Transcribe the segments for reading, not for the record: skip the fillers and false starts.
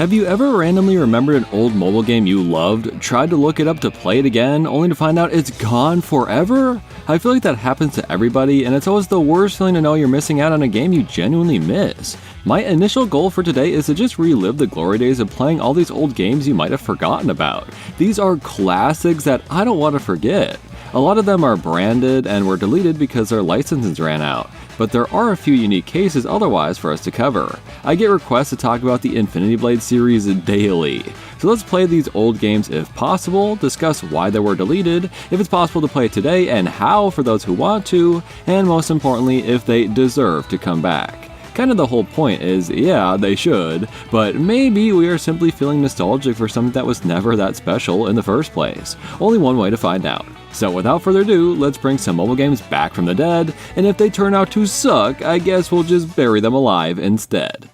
Have you ever randomly remembered an old mobile game you loved, tried to look it up to play it again, only to find out it's gone forever? I feel like that happens to everybody, and it's always the worst feeling to know you're missing out on a game you genuinely miss. My initial goal for today is to just relive the glory days of playing all these old games you might have forgotten about. These are classics that I don't want to forget. A lot of them are branded and were deleted because their licenses ran out, but there are a few unique cases otherwise for us to cover. I get requests to talk about the Infinity Blade series daily, so let's play these old games if possible, discuss why they were deleted, if it's possible to play today and how for those who want to, and most importantly, if they deserve to come back. Kind of the whole point is, yeah, they should, but maybe we are simply feeling nostalgic for something that was never that special in the first place. Only one way to find out. So without further ado, let's bring some mobile games back from the dead, and if they turn out to suck, I guess we'll just bury them alive instead.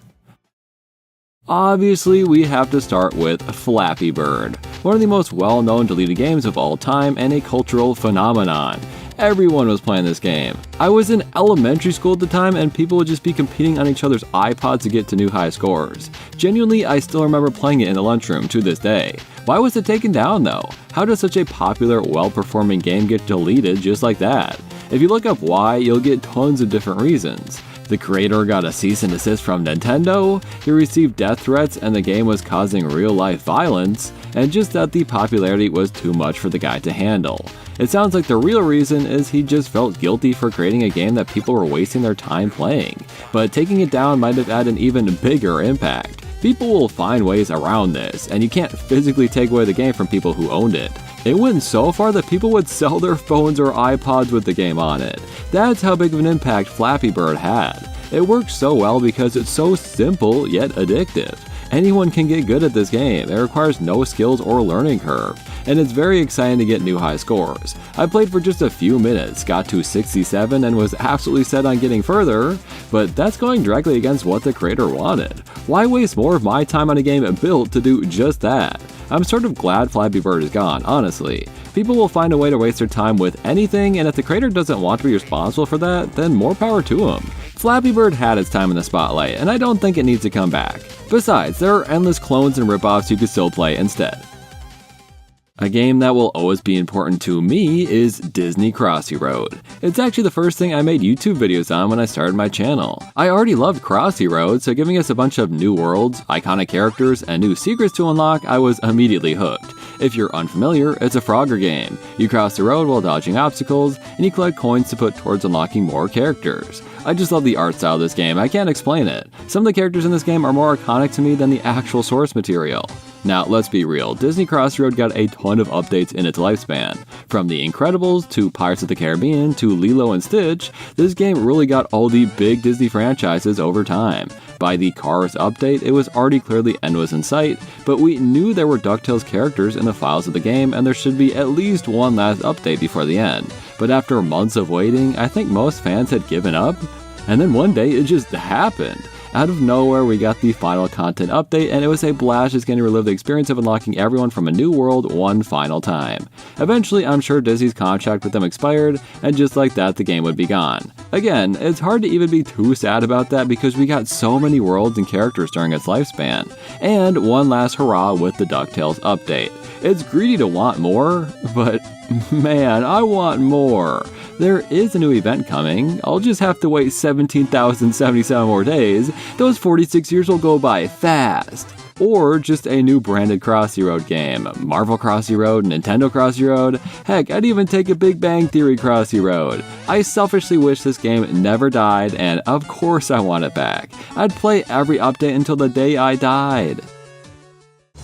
Obviously, we have to start with Flappy Bird, one of the most well-known deleted games of all time and a cultural phenomenon. Everyone was playing this game. I was in elementary school at the time and people would just be competing on each other's iPods to get to new high scores. Genuinely, I still remember playing it in the lunchroom to this day. Why was it taken down though? How does such a popular, well-performing game get deleted just like that? If you look up why, you'll get tons of different reasons. The creator got a cease and desist from Nintendo, he received death threats and the game was causing real-life violence, and just that the popularity was too much for the guy to handle. It sounds like the real reason is he just felt guilty for creating a game that people were wasting their time playing, but taking it down might have had an even bigger impact. People will find ways around this, and you can't physically take away the game from people who owned it. It went so far that people would sell their phones or iPods with the game on it. That's how big of an impact Flappy Bird had. It works so well because it's so simple yet addictive. Anyone can get good at this game, it requires no skills or learning curve, and it's very exciting to get new high scores. I played for just a few minutes, got to 67 and was absolutely set on getting further, but that's going directly against what the creator wanted. Why waste more of my time on a game built to do just that? I'm sort of glad Flappy Bird is gone, honestly. People will find a way to waste their time with anything, and if the creator doesn't want to be responsible for that, then more power to him. Flappy Bird had its time in the spotlight, and I don't think it needs to come back. Besides, there are endless clones and ripoffs you could still play instead. A game that will always be important to me is Disney Crossy Road. It's actually the first thing I made YouTube videos on when I started my channel. I already loved Crossy Road, so giving us a bunch of new worlds, iconic characters, and new secrets to unlock, I was immediately hooked. If you're unfamiliar, it's a Frogger game. You cross the road while dodging obstacles, and you collect coins to put towards unlocking more characters. I just love the art style of this game, I can't explain it. Some of the characters in this game are more iconic to me than the actual source material. Now, let's be real, Disney Crossy Road got a ton of updates in its lifespan. From The Incredibles to Pirates of the Caribbean to Lilo and Stitch, this game really got all the big Disney franchises over time. By the Cars update, it was already clear the end was in sight, but we knew there were DuckTales characters in the files of the game and there should be at least one last update before the end. But after months of waiting, I think most fans had given up, and then one day it just happened. Out of nowhere, we got the final content update, and it was a blast just getting to relive the experience of unlocking everyone from a new world one final time. Eventually, I'm sure Disney's contract with them expired, and just like that, the game would be gone. Again, it's hard to even be too sad about that because we got so many worlds and characters during its lifespan. And one last hurrah with the DuckTales update. It's greedy to want more, but man, I want more. There is a new event coming. I'll just have to wait 17,077 more days. Those 46 years will go by fast. Or just a new branded Crossy Road game. Marvel Crossy Road, Nintendo Crossy Road. Heck, I'd even take a Big Bang Theory Crossy Road. I selfishly wish this game never died, and of course I want it back. I'd play every update until the day I died.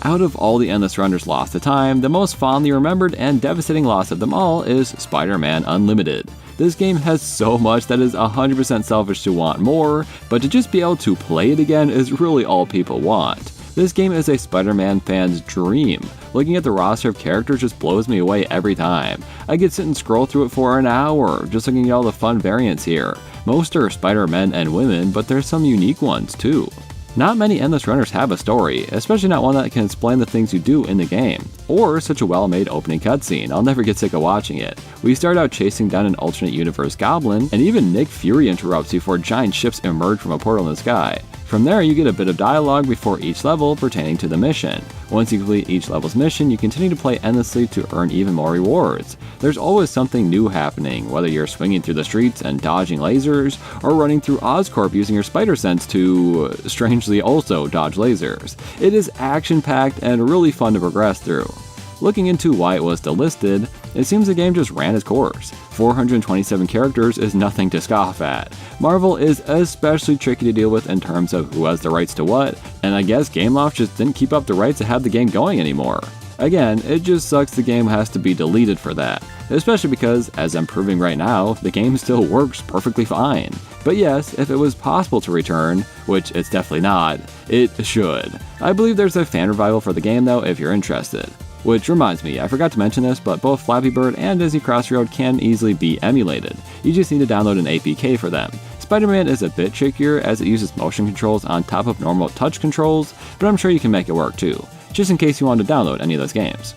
Out of all the endless runners lost to time, the most fondly remembered and devastating loss of them all is Spider-Man Unlimited. This game has so much that is 100% selfish to want more, but to just be able to play it again is really all people want. This game is a Spider-Man fan's dream. Looking at the roster of characters just blows me away every time. I could sit and scroll through it for an hour, just looking at all the fun variants here. Most are Spider-Men and women, but there's some unique ones too. Not many endless runners have a story, especially not one that can explain the things you do in the game. Or such a well-made opening cutscene, I'll never get sick of watching it. We start out chasing down an alternate universe goblin, and even Nick Fury interrupts before giant ships emerge from a portal in the sky. From there, you get a bit of dialogue before each level pertaining to the mission. Once you complete each level's mission, you continue to play endlessly to earn even more rewards. There's always something new happening, whether you're swinging through the streets and dodging lasers, or running through Oscorp using your spider sense to, strangely, also dodge lasers. It is action-packed and really fun to progress through. Looking into why it was delisted, it seems the game just ran its course. 427 characters is nothing to scoff at. Marvel is especially tricky to deal with in terms of who has the rights to what, and I guess Gameloft just didn't keep up the rights to have the game going anymore. Again, it just sucks the game has to be deleted for that, especially because, as I'm proving right now, the game still works perfectly fine. But yes, if it was possible to return, which it's definitely not, it should. I believe there's a fan revival for the game though if you're interested. Which reminds me, I forgot to mention this, but both Flappy Bird and Disney Crossy Road can easily be emulated. You just need to download an APK for them. Spider-Man is a bit trickier as it uses motion controls on top of normal touch controls, but I'm sure you can make it work too, just in case you want to download any of those games.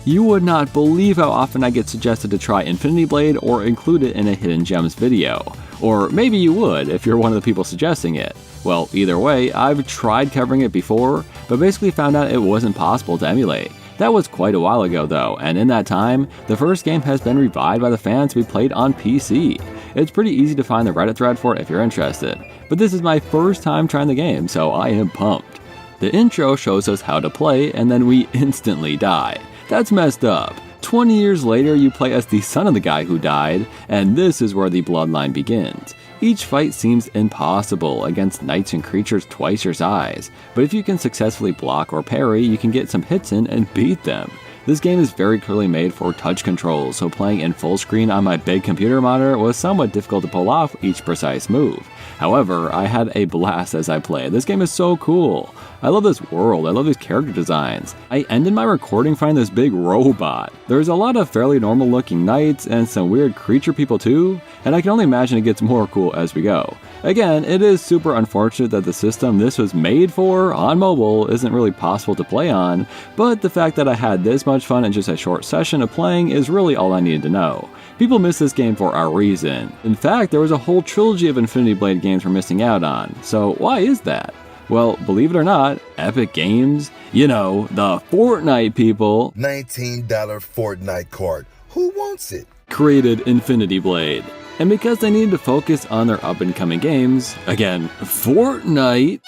You would not believe how often I get suggested to try Infinity Blade or include it in a Hidden Gems video. Or maybe you would if you're one of the people suggesting it. Well, either way, I've tried covering it before, but basically found out it wasn't possible to emulate. That was quite a while ago though, and in that time, the first game has been revived by the fans to be played on PC. It's pretty easy to find the Reddit thread for it if you're interested, but this is my first time trying the game, so I am pumped. The intro shows us how to play, and then we instantly die. That's messed up. 20 years later, you play as the son of the guy who died, and this is where the bloodline begins. Each fight seems impossible against knights and creatures twice your size, but if you can successfully block or parry, you can get some hits in and beat them. This game is very clearly made for touch controls, so playing in full screen on my big computer monitor was somewhat difficult to pull off each precise move. However, I had a blast as I played. This game is so cool. I love this world, I love these character designs. I ended my recording finding this big robot. There's a lot of fairly normal looking knights and some weird creature people too, and I can only imagine it gets more cool as we go. Again, it is super unfortunate that the system this was made for on mobile isn't really possible to play on, but the fact that I had this much fun in just a short session of playing is really all I needed to know. People miss this game for a reason. In fact, there was a whole trilogy of Infinity Blade games we're missing out on, so why is that? Well, believe it or not, Epic Games, you know, the Fortnite people, $19 Fortnite card, who wants it? Created Infinity Blade. And because they needed to focus on their up-and-coming games, again, Fortnite,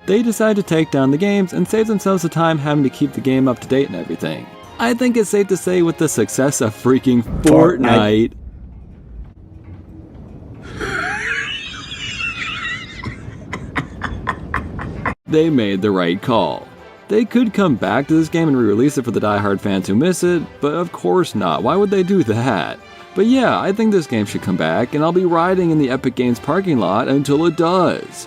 they decided to take down the games and save themselves the time having to keep the game up to date and everything. I think it's safe to say with the success of freaking Fortnite, they made the right call. They could come back to this game and re-release it for the die-hard fans who miss it, but of course not. Why would they do that? But yeah, I think this game should come back, and I'll be riding in the Epic Games parking lot until it does.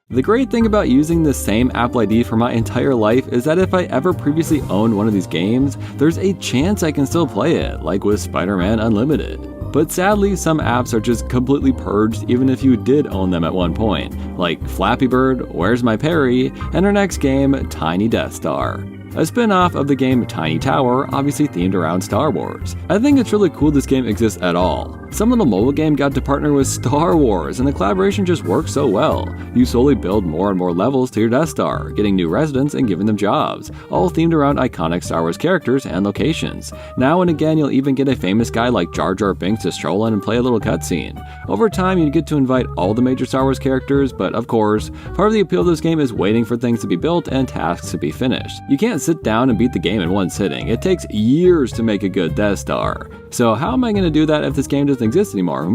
The great thing about using the same Apple ID for my entire life is that if I ever previously owned one of these games, there's a chance I can still play it, like with Spider-Man Unlimited. But sadly, some apps are just completely purged even if you did own them at one point, like Flappy Bird, Where's My Perry, and our next game, Tiny Death Star. A spin-off of the game Tiny Tower, obviously themed around Star Wars. I think it's really cool this game exists at all. Some little mobile game got to partner with Star Wars, and the collaboration just works so well. You slowly build more and more levels to your Death Star, getting new residents and giving them jobs, all themed around iconic Star Wars characters and locations. Now and again, you'll even get a famous guy like Jar Jar Binks to stroll in and play a little cutscene. Over time, you get to invite all the major Star Wars characters, but of course, part of the appeal of this game is waiting for things to be built and tasks to be finished. You can't sit down and beat the game in one sitting. It takes years to make a good Death Star. So how am I going to do that if this game doesn't exist anymore,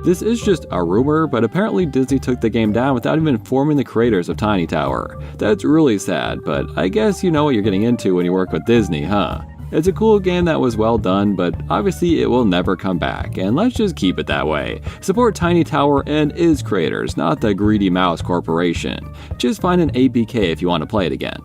This is just a rumor, but apparently Disney took the game down without even informing the creators of Tiny Tower. That's really sad, but I guess you know what you're getting into when you work with Disney, huh? It's a cool game that was well done, but obviously it will never come back, and let's just keep it that way. Support Tiny Tower and its creators, not the Greedy Mouse Corporation. Just find an APK if you want to play it again.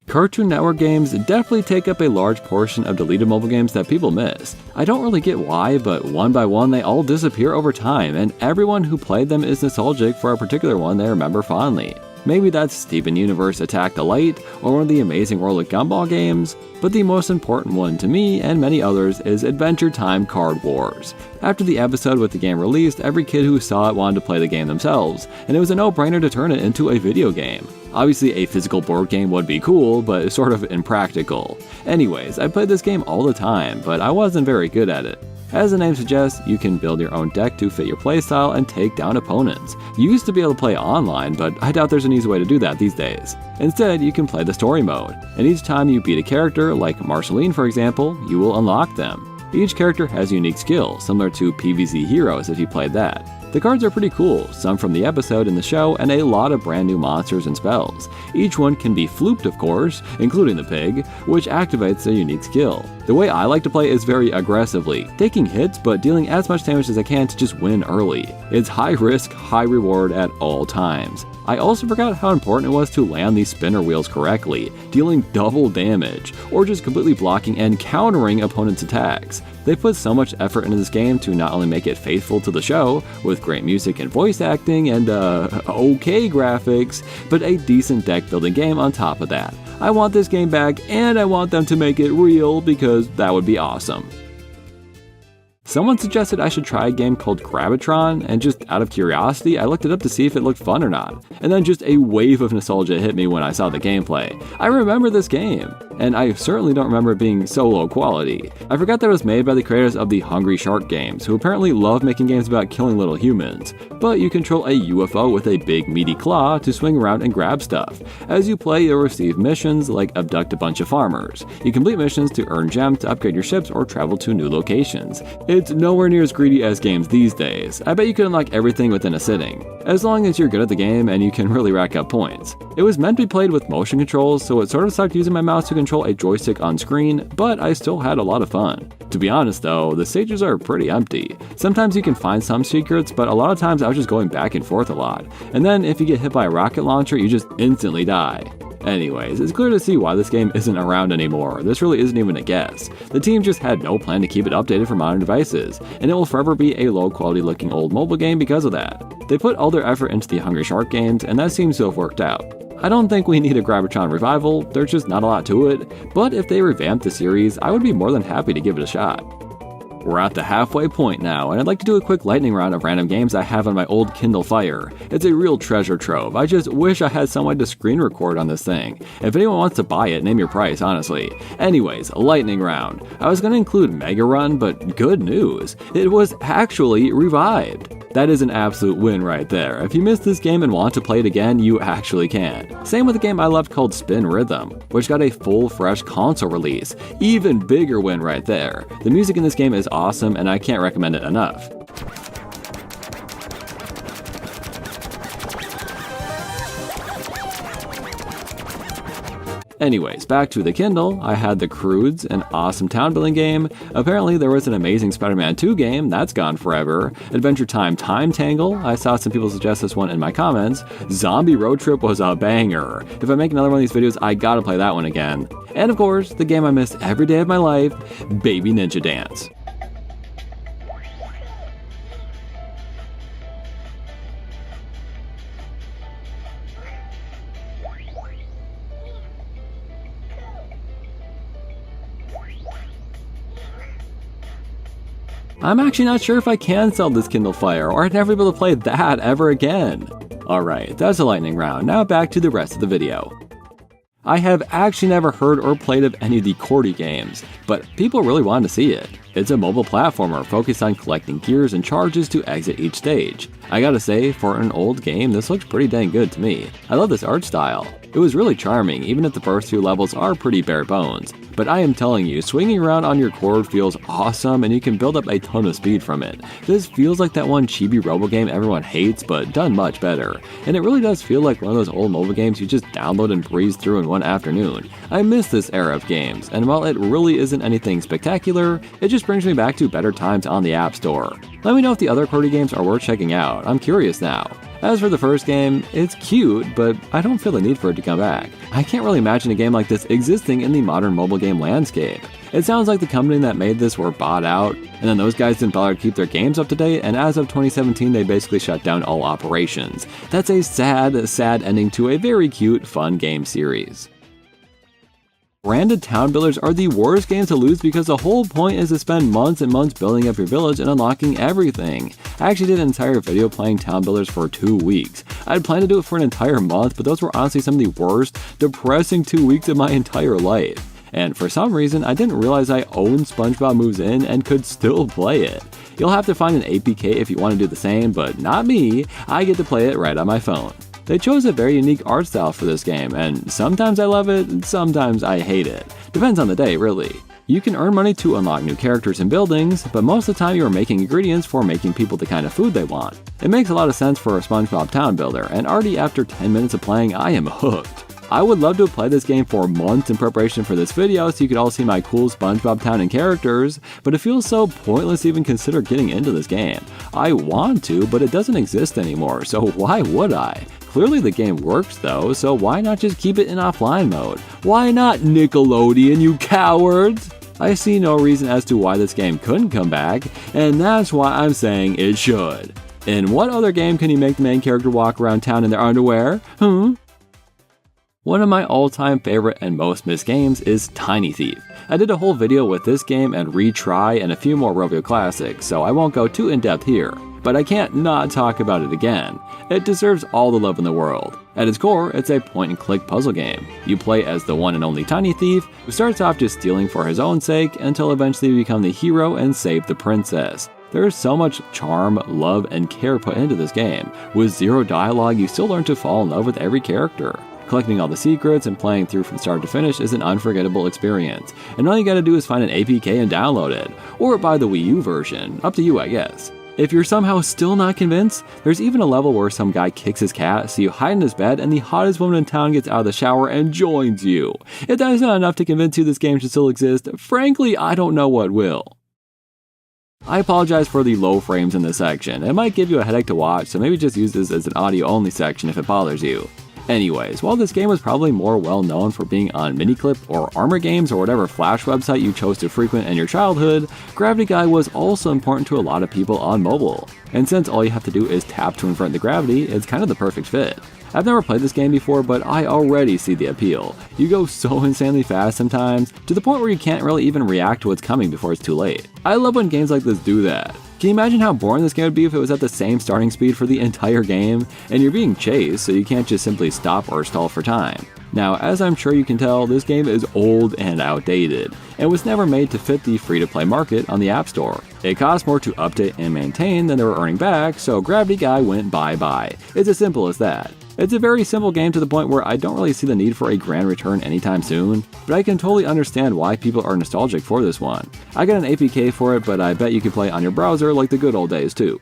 Cartoon Network games definitely take up a large portion of deleted mobile games that people miss. I don't really get why, but one by one they all disappear over time, and everyone who played them is nostalgic for a particular one they remember fondly. Maybe that's Steven Universe Attack the Light or one of the Amazing World of Gumball games, but the most important one to me and many others is Adventure Time Card Wars. After the episode with the game released, every kid who saw it wanted to play the game themselves, and it was a no-brainer to turn it into a video game. Obviously, a physical board game would be cool, but sort of impractical. Anyways, I played this game all the time, but I wasn't very good at it. As the name suggests, you can build your own deck to fit your playstyle and take down opponents. You used to be able to play online, but I doubt there's an easy way to do that these days. Instead, you can play the story mode, and each time you beat a character, like Marceline for example, you will unlock them. Each character has a unique skill, similar to PvZ Heroes if you played that. The cards are pretty cool, some from the episode in the show, and a lot of brand new monsters and spells. Each one can be flooped, of course, including the pig, which activates a unique skill. The way I like to play is very aggressively, taking hits but dealing as much damage as I can to just win early. It's high risk, high reward at all times. I also forgot how important it was to land these spinner wheels correctly, dealing double damage, or just completely blocking and countering opponents' attacks. They put so much effort into this game to not only make it faithful to the show, with great music and voice acting and okay graphics, but a decent deck building game on top of that. I want this game back, and I want them to make it real because that would be awesome. Someone suggested I should try a game called Grabitron, and just out of curiosity, I looked it up to see if it looked fun or not. And then just a wave of nostalgia hit me when I saw the gameplay. I remember this game, and I certainly don't remember it being so low quality. I forgot that it was made by the creators of the Hungry Shark games, who apparently love making games about killing little humans. But you control a UFO with a big meaty claw to swing around and grab stuff. As you play, you'll receive missions like abduct a bunch of farmers. You complete missions to earn gems to upgrade your ships or travel to new locations. It's nowhere near as greedy as games these days. I bet you can unlock everything within a sitting, as long as you're good at the game and you can really rack up points. It was meant to be played with motion controls, so it sort of sucked using my mouse to control a joystick on screen, but I still had a lot of fun. To be honest though, the stages are pretty empty. Sometimes you can find some secrets, but a lot of times I was just going back and forth a lot. And then if you get hit by a rocket launcher, you just instantly die. Anyways, it's clear to see why this game isn't around anymore. This really isn't even a guess. The team just had no plan to keep it updated for modern devices, and it will forever be a low quality looking old mobile game because of that. They put all their effort into the Hungry Shark games, and that seems to have worked out. I don't think we need a Grabitron revival, there's just not a lot to it, but if they revamp the series, I would be more than happy to give it a shot. We're at the halfway point now, and I'd like to do a quick lightning round of random games I have on my old Kindle Fire. It's a real treasure trove. I just wish I had some way to screen record on this thing. If anyone wants to buy it, name your price, honestly. Anyways, lightning round. I was going to include Mega Run, but good news. It was actually revived. That is an absolute win right there. If you missed this game and want to play it again, you actually can. Same with a game I loved called Spin Rhythm, which got a full fresh console release. Even bigger win right there. The music in this game is awesome and I can't recommend it enough. Anyways, back to the Kindle, I had The Croods, an awesome town building game. Apparently there was an amazing Spider-Man 2 game, that's gone forever. Adventure Time Time Tangle, I saw some people suggest this one in my comments. Zombie Road Trip was a banger. If I make another one of these videos, I gotta play that one again. And of course, the game I missed every day of my life, Baby Ninja Dance. I'm actually not sure if I can sell this Kindle Fire, or I'd never be able to play that ever again. Alright, that's a lightning round, now back to the rest of the video. I have actually never heard or played of any of the Cordy games, but people really wanted to see it. It's a mobile platformer focused on collecting gears and charges to exit each stage. I gotta say, for an old game, this looks pretty dang good to me. I love this art style. It was really charming, even if the first few levels are pretty bare bones. But I am telling you, swinging around on your cord feels awesome and you can build up a ton of speed from it. This feels like that one chibi robo game everyone hates, but done much better. And it really does feel like one of those old mobile games you just download and breeze through in one afternoon. I miss this era of games, and while it really isn't anything spectacular, it just brings me back to better times on the App Store. Let me know if the other Cordy games are worth checking out, I'm curious now. As for the first game, it's cute, but I don't feel the need for it to come back. I can't really imagine a game like this existing in the modern mobile game landscape. It sounds like the company that made this were bought out, and then those guys didn't bother to keep their games up to date, and as of 2017 they basically shut down all operations. That's a sad ending to a very cute, fun game series. Branded town builders are the worst games to lose because the whole point is to spend months and months building up your village and unlocking everything. I actually did an entire video playing town builders for 2 weeks. I'd planned to do it for an entire month, but those were honestly some of the worst, depressing 2 weeks of my entire life. And for some reason, I didn't realize I owned SpongeBob Moves In and could still play it. You'll have to find an APK if you want to do the same, but not me, I get to play it right on my phone. They chose a very unique art style for this game, and sometimes I love it, and sometimes I hate it. Depends on the day, really. You can earn money to unlock new characters and buildings, but most of the time you are making ingredients for making people the kind of food they want. It makes a lot of sense for a SpongeBob town builder, and already after 10 minutes of playing, I am hooked. I would love to have played this game for months in preparation for this video so you could all see my cool SpongeBob town and characters, but it feels so pointless to even consider getting into this game. I want to, but it doesn't exist anymore, so why would I? Clearly the game works though, so why not just keep it in offline mode? Why not, Nickelodeon, you cowards? I see no reason as to why this game couldn't come back, and that's why I'm saying it should. In what other game can you make the main character walk around town in their underwear? One of my all-time favorite and most missed games is Tiny Thief. I did a whole video with this game and Retry and a few more Rovio classics, so I won't go too in-depth here. But I can't not talk about it again. It deserves all the love in the world. At its core, it's a point-and-click puzzle game. You play as the one and only Tiny Thief, who starts off just stealing for his own sake until eventually you become the hero and save the princess. There is so much charm, love, and care put into this game. With zero dialogue, you still learn to fall in love with every character. Collecting all the secrets and playing through from start to finish is an unforgettable experience, and all you gotta do is find an APK and download it, or buy the Wii U version, up to you I guess. If you're somehow still not convinced, there's even a level where some guy kicks his cat, so you hide in his bed and the hottest woman in town gets out of the shower and joins you. If that is not enough to convince you this game should still exist, frankly I don't know what will. I apologize for the low frames in this section. It might give you a headache to watch, so maybe just use this as an audio only section if it bothers you. Anyways, while this game was probably more well known for being on Miniclip or Armor Games or whatever Flash website you chose to frequent in your childhood, Gravity Guy was also important to a lot of people on mobile. And since all you have to do is tap to invert the gravity, it's kind of the perfect fit. I've never played this game before, but I already see the appeal. You go so insanely fast sometimes, to the point where you can't really even react to what's coming before it's too late. I love when games like this do that. Can you imagine how boring this game would be if it was at the same starting speed for the entire game, and you're being chased, so you can't just simply stop or stall for time? Now, as I'm sure you can tell, this game is old and outdated, and was never made to fit the free-to-play market on the App Store. It cost more to update and maintain than they were earning back, so Gravity Guy went bye-bye. It's as simple as that. It's a very simple game to the point where I don't really see the need for a grand return anytime soon, but I can totally understand why people are nostalgic for this one. I got an APK for it, but I bet you can play it on your browser like the good old days too.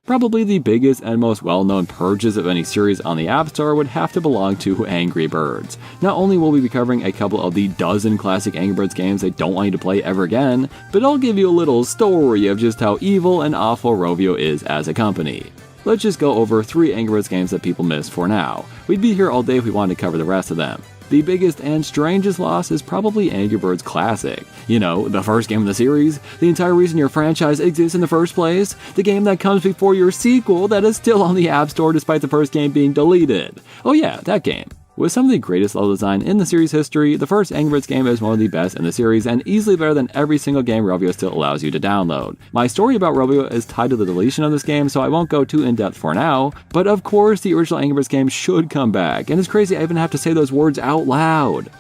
Probably the biggest and most well-known purchase of any series on the App Store would have to belong to Angry Birds. Not only will we be covering a couple of the dozen classic Angry Birds games they don't want you to play ever again, but I'll give you a little story of just how evil and awful Rovio is as a company. Let's just go over 3 Angry Birds games that people missed for now. We'd be here all day if we wanted to cover the rest of them. The biggest and strangest loss is probably Angry Birds Classic. You know, the first game of the series, the entire reason your franchise exists in the first place, the game that comes before your sequel that is still on the App Store despite the first game being deleted. Oh yeah, that game. With some of the greatest level design in the series history, the first Angry Birds game is one of the best in the series and easily better than every single game Rovio still allows you to download. My story about Rovio is tied to the deletion of this game, so I won't go too in-depth for now, but of course the original Angry Birds game should come back, and it's crazy I even have to say those words out loud.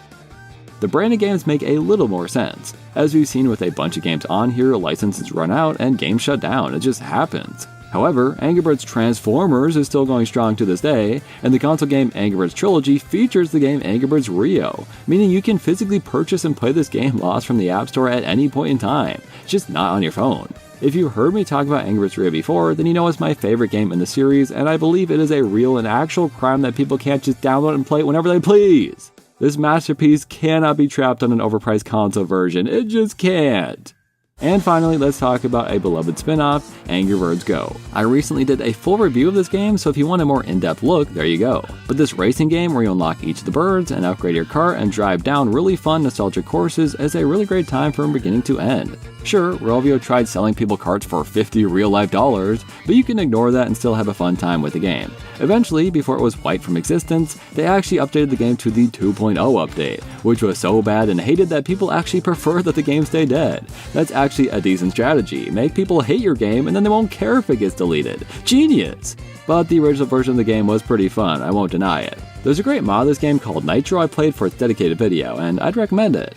The branded games make a little more sense. As we've seen with a bunch of games on here, licenses run out and games shut down, it just happens. However, Angry Birds Transformers is still going strong to this day, and the console game Angry Birds Trilogy features the game Angry Birds Rio, meaning you can physically purchase and play this game lost from the App Store at any point in time, just not on your phone. If you heard me talk about Angry Birds Rio before, then you know it's my favorite game in the series, and I believe it is a real and actual crime that people can't just download and play it whenever they please. This masterpiece cannot be trapped on an overpriced console version, it just can't. And finally, let's talk about a beloved spin-off, Angry Birds Go. I recently did a full review of this game, so if you want a more in-depth look, there you go. But this racing game where you unlock each of the birds and upgrade your car and drive down really fun nostalgic courses is a really great time from beginning to end. Sure, Rovio tried selling people carts for $50 real-life dollars, but you can ignore that and still have a fun time with the game. Eventually, before it was wiped from existence, they actually updated the game to the 2.0 update, which was so bad and hated that people actually prefer that the game stay dead. That's actually a decent strategy. Make people hate your game and then they won't care if it gets deleted. Genius! But the original version of the game was pretty fun, I won't deny it. There's a great mod of this game called Nitro I played for its dedicated video, and I'd recommend it.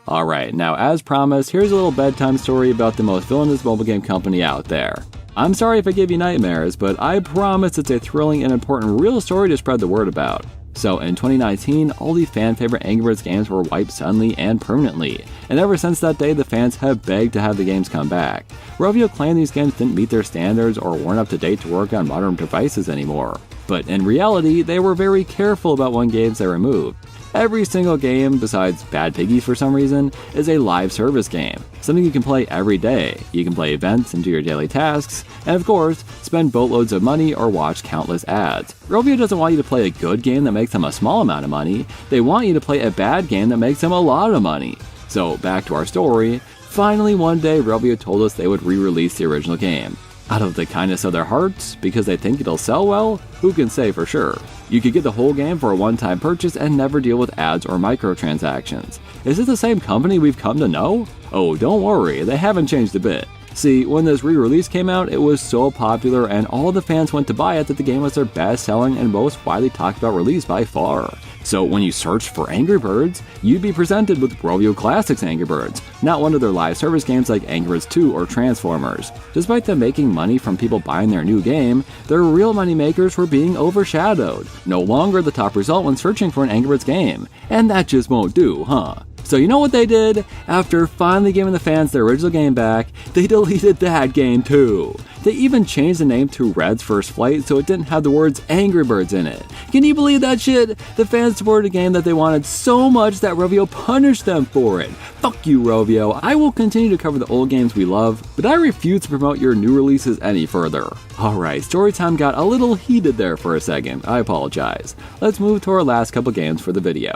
Alright, now as promised, here's a little bedtime story about the most villainous mobile game company out there. I'm sorry if I give you nightmares, but I promise it's a thrilling and important real story to spread the word about. So in 2019, all the fan-favorite Angry Birds games were wiped suddenly and permanently, and ever since that day the fans have begged to have the games come back. Rovio claimed these games didn't meet their standards or weren't up to date to work on modern devices anymore. But in reality, they were very careful about what games they removed. Every single game, besides Bad Piggies for some reason, is a live service game, something you can play every day. You can play events and do your daily tasks, and of course, spend boatloads of money or watch countless ads. Rovio doesn't want you to play a good game that makes them a small amount of money, they want you to play a bad game that makes them a lot of money. So back to our story, finally one day Rovio told us they would re-release the original game. Out of the kindness of their hearts, because they think it'll sell well, who can say for sure? You could get the whole game for a one-time purchase and never deal with ads or microtransactions. Is it the same company we've come to know? Oh, don't worry, they haven't changed a bit. See, when this re-release came out, it was so popular and all the fans went to buy it that the game was their best-selling and most widely talked about release by far. So when you searched for Angry Birds, you'd be presented with Rovio Classics Angry Birds, not one of their live service games like Angry Birds 2 or Transformers. Despite them making money from people buying their new game, their real money makers were being overshadowed. No longer the top result when searching for an Angry Birds game. And that just won't do, huh? So you know what they did? After finally giving the fans their original game back, they deleted that game too. They even changed the name to Red's First Flight so it didn't have the words Angry Birds in it. Can you believe that shit? The fans supported a game that they wanted so much that Rovio punished them for it. Fuck you, Rovio. I will continue to cover the old games we love, but I refuse to promote your new releases any further. Alright, storytime got a little heated there for a second. I apologize. Let's move to our last couple games for the video.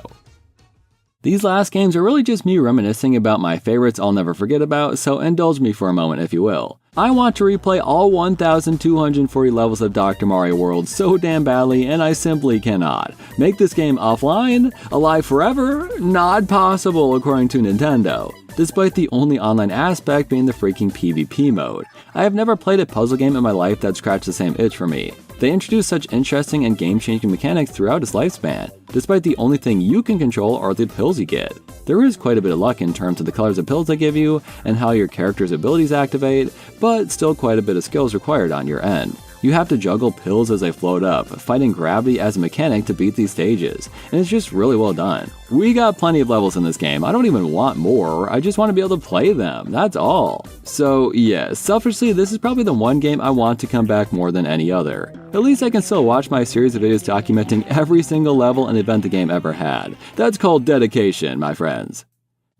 These last games are really just me reminiscing about my favorites I'll never forget about, so indulge me for a moment if you will. I want to replay all 1,240 levels of Dr. Mario World so damn badly, and I simply cannot. Make this game offline? Alive forever? Not possible according to Nintendo. Despite the only online aspect being the freaking PvP mode. I have never played a puzzle game in my life that scratched the same itch for me. They introduced such interesting and game-changing mechanics throughout its lifespan, despite the only thing you can control are the pills you get. There is quite a bit of luck in terms of the colors of pills they give you and how your character's abilities activate, but still quite a bit of skills required on your end. You have to juggle pills as they float up, fighting gravity as a mechanic to beat these stages, and it's just really well done. We got plenty of levels in this game, I don't even want more, I just want to be able to play them, that's all. So yeah, selfishly this is probably the one game I want to come back more than any other. At least I can still watch my series of videos documenting every single level and event the game ever had. That's called dedication, my friends.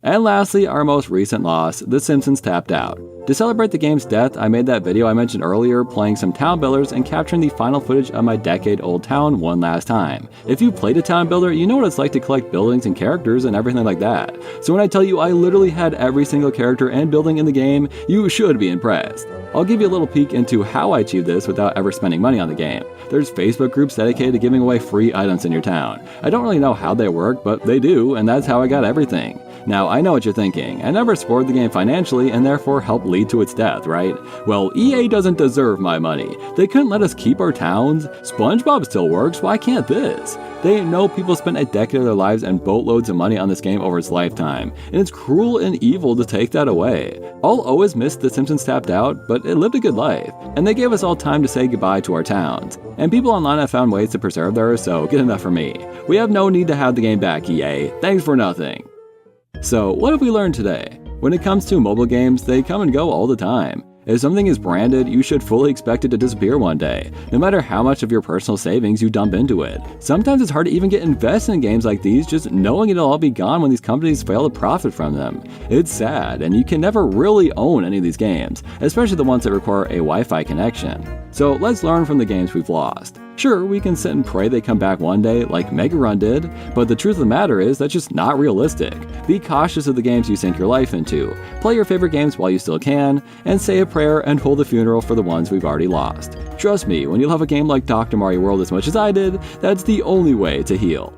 And lastly, our most recent loss, The Simpsons Tapped Out. To celebrate the game's death, I made that video I mentioned earlier playing some town builders and capturing the final footage of my decade-old town one last time. If you played a town builder, you know what it's like to collect buildings and characters and everything like that. So when I tell you I literally had every single character and building in the game, you should be impressed. I'll give you a little peek into how I achieved this without ever spending money on the game. There's Facebook groups dedicated to giving away free items in your town. I don't really know how they work, but they do, and that's how I got everything. Now, I know what you're thinking. I never supported the game financially and therefore helped lead to its death, right? Well, EA doesn't deserve my money. They couldn't let us keep our towns. SpongeBob still works, why can't this? They know people spent a decade of their lives and boatloads of money on this game over its lifetime, and it's cruel and evil to take that away. I'll always miss The Simpsons Tapped Out, but it lived a good life, and they gave us all time to say goodbye to our towns. And people online have found ways to preserve theirs, so good enough for me. We have no need to have the game back, EA. Thanks for nothing. So, what have we learned today? When it comes to mobile games, they come and go all the time. If something is branded, you should fully expect it to disappear one day, no matter how much of your personal savings you dump into it. Sometimes it's hard to even get invested in games like these just knowing it'll all be gone when these companies fail to profit from them. It's sad, and you can never really own any of these games, especially the ones that require a Wi-Fi connection. So let's learn from the games we've lost. Sure, we can sit and pray they come back one day like Mega Run did, but the truth of the matter is that's just not realistic. Be cautious of the games you sink your life into. Play your favorite games while you still can, and say a prayer and hold a funeral for the ones we've already lost. Trust me, when you love a game like Dr. Mario World as much as I did, that's the only way to heal.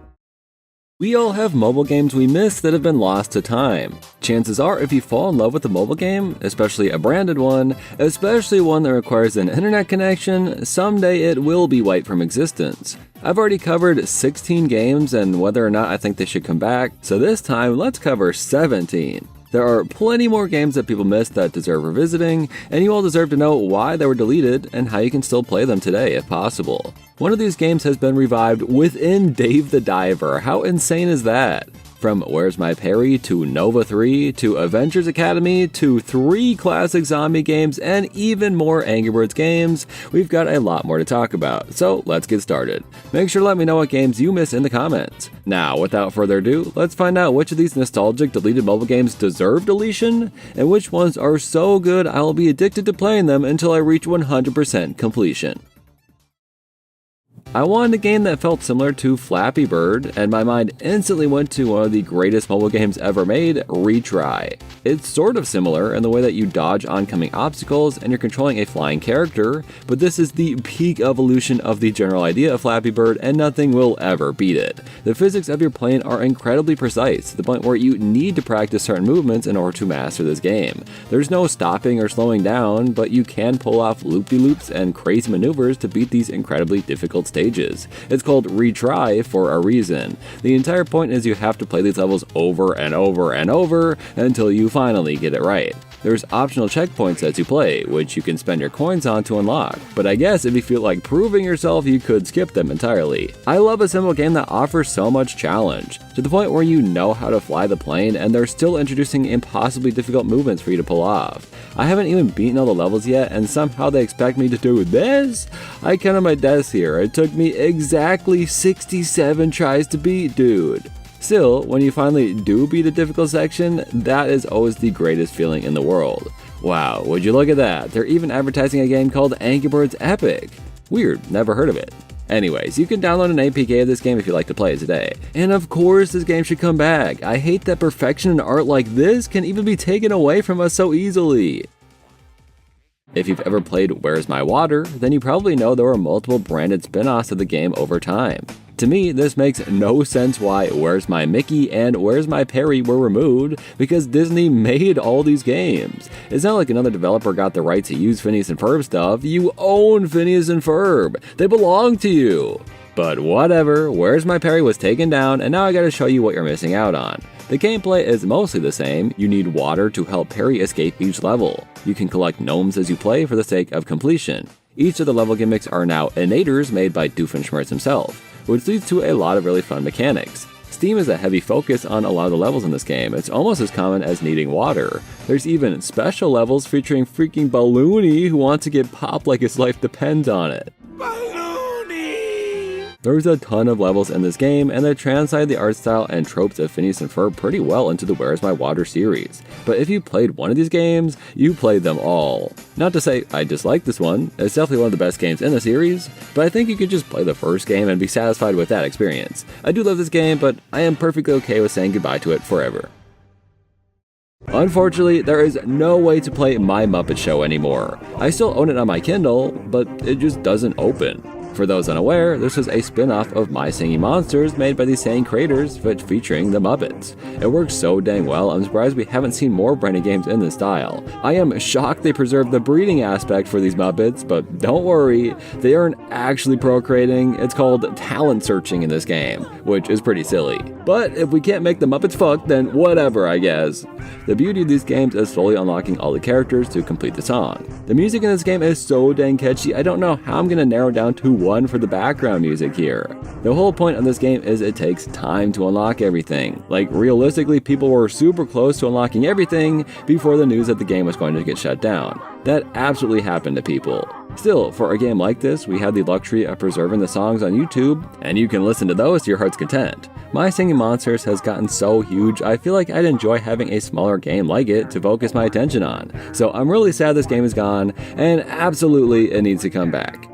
We all have mobile games we miss that have been lost to time. Chances are, if you fall in love with a mobile game, especially a branded one, especially one that requires an internet connection, someday it will be wiped from existence. I've already covered 16 games and whether or not I think they should come back, so this time let's cover 17. There are plenty more games that people missed that deserve revisiting, and you all deserve to know why they were deleted and how you can still play them today if possible. One of these games has been revived within Dave the Diver. How insane is that? From Where's My Parry to Nova 3 to Avengers Academy to 3 classic zombie games and even more Angry Birds games, we've got a lot more to talk about, so let's get started. Make sure to let me know what games you miss in the comments. Now, without further ado, let's find out which of these nostalgic deleted mobile games deserve deletion, and which ones are so good I will be addicted to playing them until I reach 100% completion. I wanted a game that felt similar to Flappy Bird, and my mind instantly went to one of the greatest mobile games ever made, Retry. It's sort of similar in the way that you dodge oncoming obstacles and you're controlling a flying character, but this is the peak evolution of the general idea of Flappy Bird and nothing will ever beat it. The physics of your plane are incredibly precise, to the point where you need to practice certain movements in order to master this game. There's no stopping or slowing down, but you can pull off loop-de-loops and crazy maneuvers to beat these incredibly difficult stages. It's called Retry for a reason. The entire point is you have to play these levels over and over and over until you finally get it right. There's optional checkpoints as you play, which you can spend your coins on to unlock, but I guess if you feel like proving yourself, you could skip them entirely. I love a simple game that offers so much challenge, to the point where you know how to fly the plane and they're still introducing impossibly difficult movements for you to pull off. I haven't even beaten all the levels yet, and somehow they expect me to do this? I counted my deaths here. It took me exactly 67 tries to beat, dude. Still, when you finally do beat a difficult section, that is always the greatest feeling in the world. Wow, would you look at that? They're even advertising a game called Angry Birds Epic. Weird, never heard of it. Anyways, you can download an APK of this game if you'd like to play it today. And of course, this game should come back. I hate that perfection in art like this can even be taken away from us so easily. If you've ever played Where's My Water, then you probably know there were multiple branded spin-offs of the game over time. To me, this makes no sense why Where's My Mickey and Where's My Parry were removed, because Disney made all these games. It's not like another developer got the right to use Phineas and Ferb stuff. You own Phineas and Ferb. They belong to you. But whatever, Where's My Parry was taken down, and now I gotta show you what you're missing out on. The gameplay is mostly the same. You need water to help Parry escape each level. You can collect gnomes as you play for the sake of completion. Each of the level gimmicks are now innators made by Doofenshmirtz himself, which leads to a lot of really fun mechanics. Steam is a heavy focus on a lot of the levels in this game. It's almost as common as needing water. There's even special levels featuring freaking Balloony who wants to get popped like his life depends on it. There's a ton of levels in this game, and they translate the art style and tropes of Phineas and Ferb pretty well into the Where's My Water series. But if you played one of these games, you played them all. Not to say I dislike this one, it's definitely one of the best games in the series, but I think you could just play the first game and be satisfied with that experience. I do love this game, but I am perfectly okay with saying goodbye to it forever. Unfortunately, there is no way to play My Muppet Show anymore. I still own it on my Kindle, but it just doesn't open. For those unaware, this was a spin-off of My Singing Monsters made by the same creators, but featuring the Muppets. It works so dang well, I'm surprised we haven't seen more branded games in this style. I am shocked they preserved the breeding aspect for these Muppets, but don't worry, they aren't actually procreating. It's called talent searching in this game, which is pretty silly. But if we can't make the Muppets fuck, then whatever, I guess. The beauty of these games is slowly unlocking all the characters to complete the song. The music in this game is so dang catchy, I don't know how I'm gonna narrow down to 1 for the background music here. The whole point of this game is it takes time to unlock everything. Like, realistically, people were super close to unlocking everything before the news that the game was going to get shut down. That absolutely happened to people. Still, for a game like this, we have the luxury of preserving the songs on YouTube, and you can listen to those to your heart's content. My Singing Monsters has gotten so huge, I feel like I'd enjoy having a smaller game like it to focus my attention on. So I'm really sad this game is gone, and absolutely it needs to come back.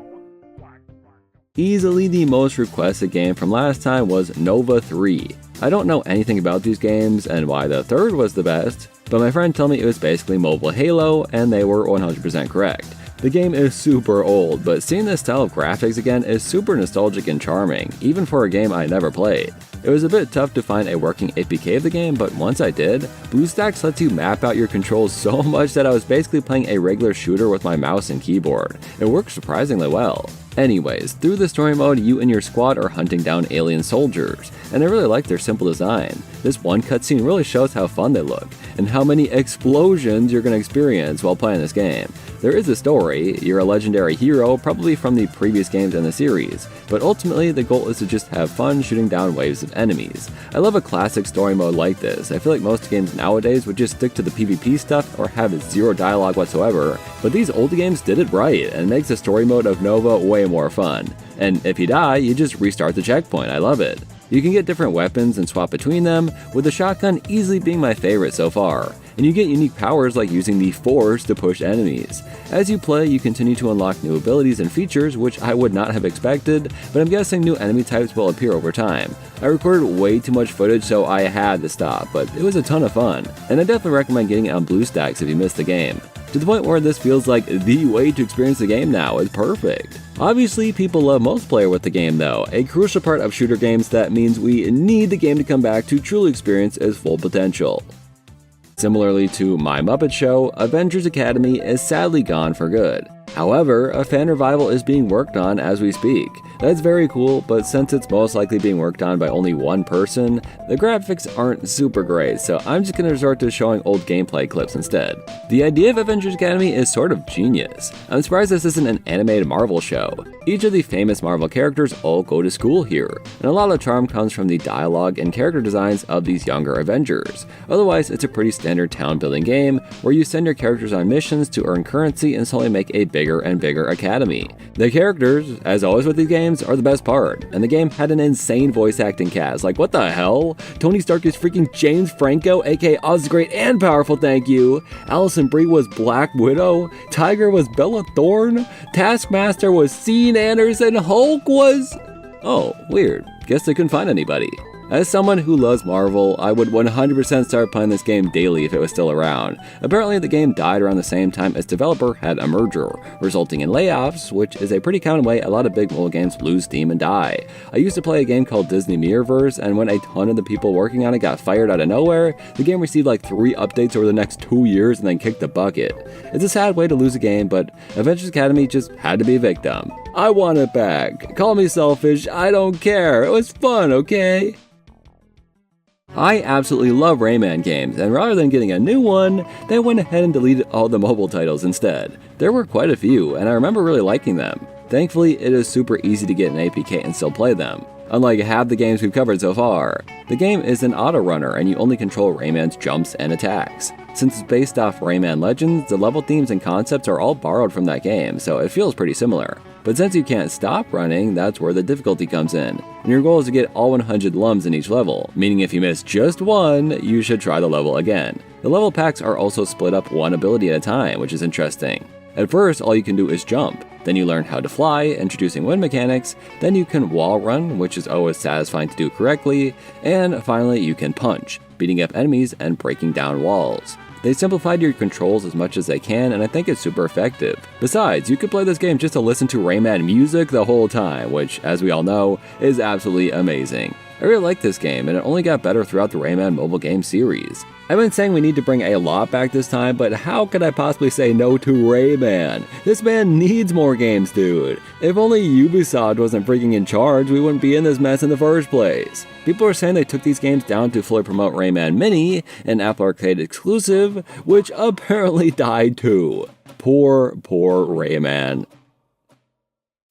Easily the most requested game from last time was Nova 3. I don't know anything about these games and why the third was the best, but my friend told me it was basically mobile Halo, and they were 100% correct. The game is super old, but seeing this style of graphics again is super nostalgic and charming, even for a game I never played. It was a bit tough to find a working APK of the game, but once I did, BlueStacks lets you map out your controls so much that I was basically playing a regular shooter with my mouse and keyboard. It worked surprisingly well. Anyways, through the story mode, you and your squad are hunting down alien soldiers, and I really like their simple design. This one cutscene really shows how fun they look, and how many explosions you're going to experience while playing this game. There is a story, you're a legendary hero, probably from the previous games in the series, but ultimately the goal is to just have fun shooting down waves of enemies. I love a classic story mode like this. I feel like most games nowadays would just stick to the PvP stuff or have zero dialogue whatsoever, but these old games did it right and makes the story mode of Nova way more fun. And if you die, you just restart the checkpoint. I love it. You can get different weapons and swap between them, with the shotgun easily being my favorite so far, and you get unique powers like using the Force to push enemies. As you play, you continue to unlock new abilities and features, which I would not have expected, but I'm guessing new enemy types will appear over time. I recorded way too much footage, so I had to stop, but it was a ton of fun, and I definitely recommend getting it on BlueStacks if you missed the game. To the point where this feels like the way to experience the game now is perfect. Obviously, people love multiplayer with the game though, a crucial part of shooter games that means we need the game to come back to truly experience its full potential. Similarly to My Muppet Show, Avengers Academy is sadly gone for good. However, a fan revival is being worked on as we speak. That's very cool, but since it's most likely being worked on by only one person, the graphics aren't super great, so I'm just gonna resort to showing old gameplay clips instead. The idea of Avengers Academy is sort of genius. I'm surprised this isn't an animated Marvel show. Each of the famous Marvel characters all go to school here, and a lot of the charm comes from the dialogue and character designs of these younger Avengers. Otherwise, it's a pretty standard town building game where you send your characters on missions to earn currency and slowly make a bigger and bigger academy. The characters, as always with these games, are the best part, and the game had an insane voice acting cast. Like, what the hell? Tony Stark is freaking James Franco, aka Oz the Great and Powerful, thank you. Allison Brie was Black Widow. Tiger was Bella Thorne. Taskmaster was Sean Anderson. Hulk was... Oh, weird. Guess they couldn't find anybody. As someone who loves Marvel, I would 100% start playing this game daily if it was still around. Apparently the game died around the same time its developer had a merger, resulting in layoffs, which is a pretty common way a lot of big mobile games lose steam and die. I used to play a game called Disney Mirrorverse, and when a ton of the people working on it got fired out of nowhere, the game received like 3 updates over the next 2 years and then kicked the bucket. It's a sad way to lose a game, but Avengers Academy just had to be a victim. I want it back. Call me selfish, I don't care. It was fun, okay? I absolutely love Rayman games, and rather than getting a new one, they went ahead and deleted all the mobile titles instead. There were quite a few, and I remember really liking them. Thankfully, it is super easy to get an APK and still play them, unlike half the games we've covered so far. The game is an auto runner, and you only control Rayman's jumps and attacks. Since it's based off Rayman Legends, the level themes and concepts are all borrowed from that game, so it feels pretty similar. But since you can't stop running, that's where the difficulty comes in, and your goal is to get all 100 lums in each level, meaning if you miss just one, you should try the level again. The level packs are also split up one ability at a time, which is interesting. At first, all you can do is jump, then you learn how to fly, introducing wind mechanics, then you can wall run, which is always satisfying to do correctly, and finally you can punch, beating up enemies and breaking down walls. They simplified your controls as much as they can, and I think it's super effective. Besides, you could play this game just to listen to Rayman music the whole time, which, as we all know, is absolutely amazing. I really like this game, and it only got better throughout the Rayman mobile game series. I've been saying we need to bring a lot back this time, but how could I possibly say no to Rayman? This man needs more games, dude. If only Ubisoft wasn't freaking in charge, we wouldn't be in this mess in the first place. People are saying they took these games down to fully promote Rayman Mini, an Apple Arcade exclusive, which apparently died too. Poor Rayman.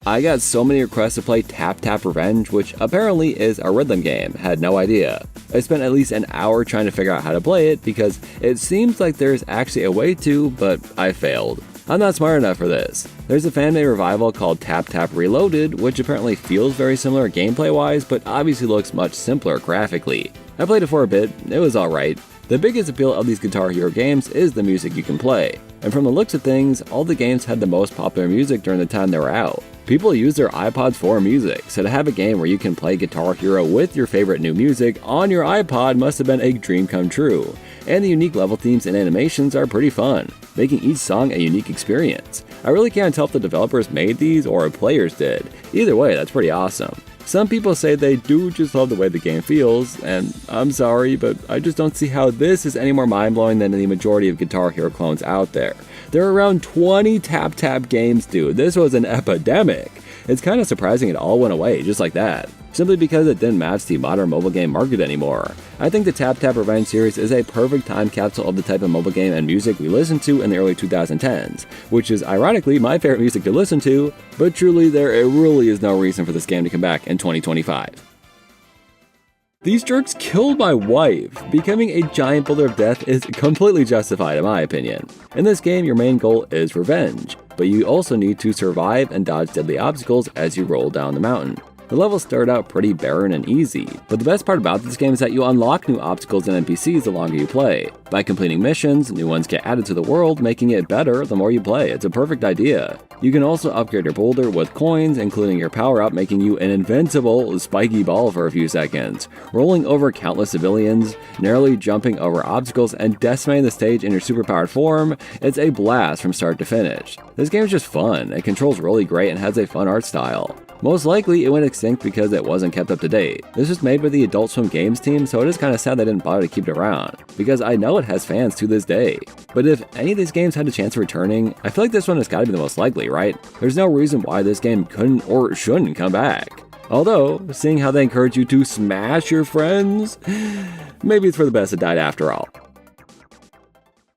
I got so many requests to play Tap Tap Revenge, which apparently is a rhythm game, had no idea. I spent at least an hour trying to figure out how to play it because it seems like there's actually a way to, but I failed. I'm not smart enough for this. There's a fan-made revival called Tap Tap Reloaded, which apparently feels very similar gameplay-wise, but obviously looks much simpler graphically. I played it for a bit, it was alright. The biggest appeal of these Guitar Hero games is the music you can play, and from the looks of things, all the games had the most popular music during the time they were out. People use their iPods for music, so to have a game where you can play Guitar Hero with your favorite new music on your iPod must have been a dream come true. And the unique level themes and animations are pretty fun, making each song a unique experience. I really can't tell if the developers made these or players did. Either way, that's pretty awesome. Some people say they do just love the way the game feels, and I'm sorry, but I just don't see how this is any more mind-blowing than the majority of Guitar Hero clones out there. There are around 20 Tap Tap games, dude. This was an epidemic. It's kind of surprising it all went away just like that, simply because it didn't match the modern mobile game market anymore. I think the Tap Tap Revenge series is a perfect time capsule of the type of mobile game and music we listened to in the early 2010s, which is ironically my favorite music to listen to, but truly there really is no reason for this game to come back in 2025. These jerks killed my wife. Becoming a giant boulder of death is completely justified in my opinion. In this game, your main goal is revenge, but you also need to survive and dodge deadly obstacles as you roll down the mountain. The levels start out pretty barren and easy, but the best part about this game is that you unlock new obstacles and NPCs the longer you play. By completing missions, new ones get added to the world, making it better the more you play. It's a perfect idea. You can also upgrade your boulder with coins, including your power-up, making you an invincible spiky ball for a few seconds, rolling over countless civilians, narrowly jumping over obstacles, and decimating the stage in your superpowered form. It's a blast from start to finish. This game is just fun, it controls really great and has a fun art style. Most likely, it went extinct because it wasn't kept up to date. This was made by the Adult Swim Games team, so it is kinda sad they didn't bother to keep it around, because I know it has fans to this day. But if any of these games had a chance of returning, I feel like this one has gotta be the most likely, right? There's no reason why this game couldn't or shouldn't come back. Although, seeing how they encourage you to smash your friends, maybe it's for the best it died after all.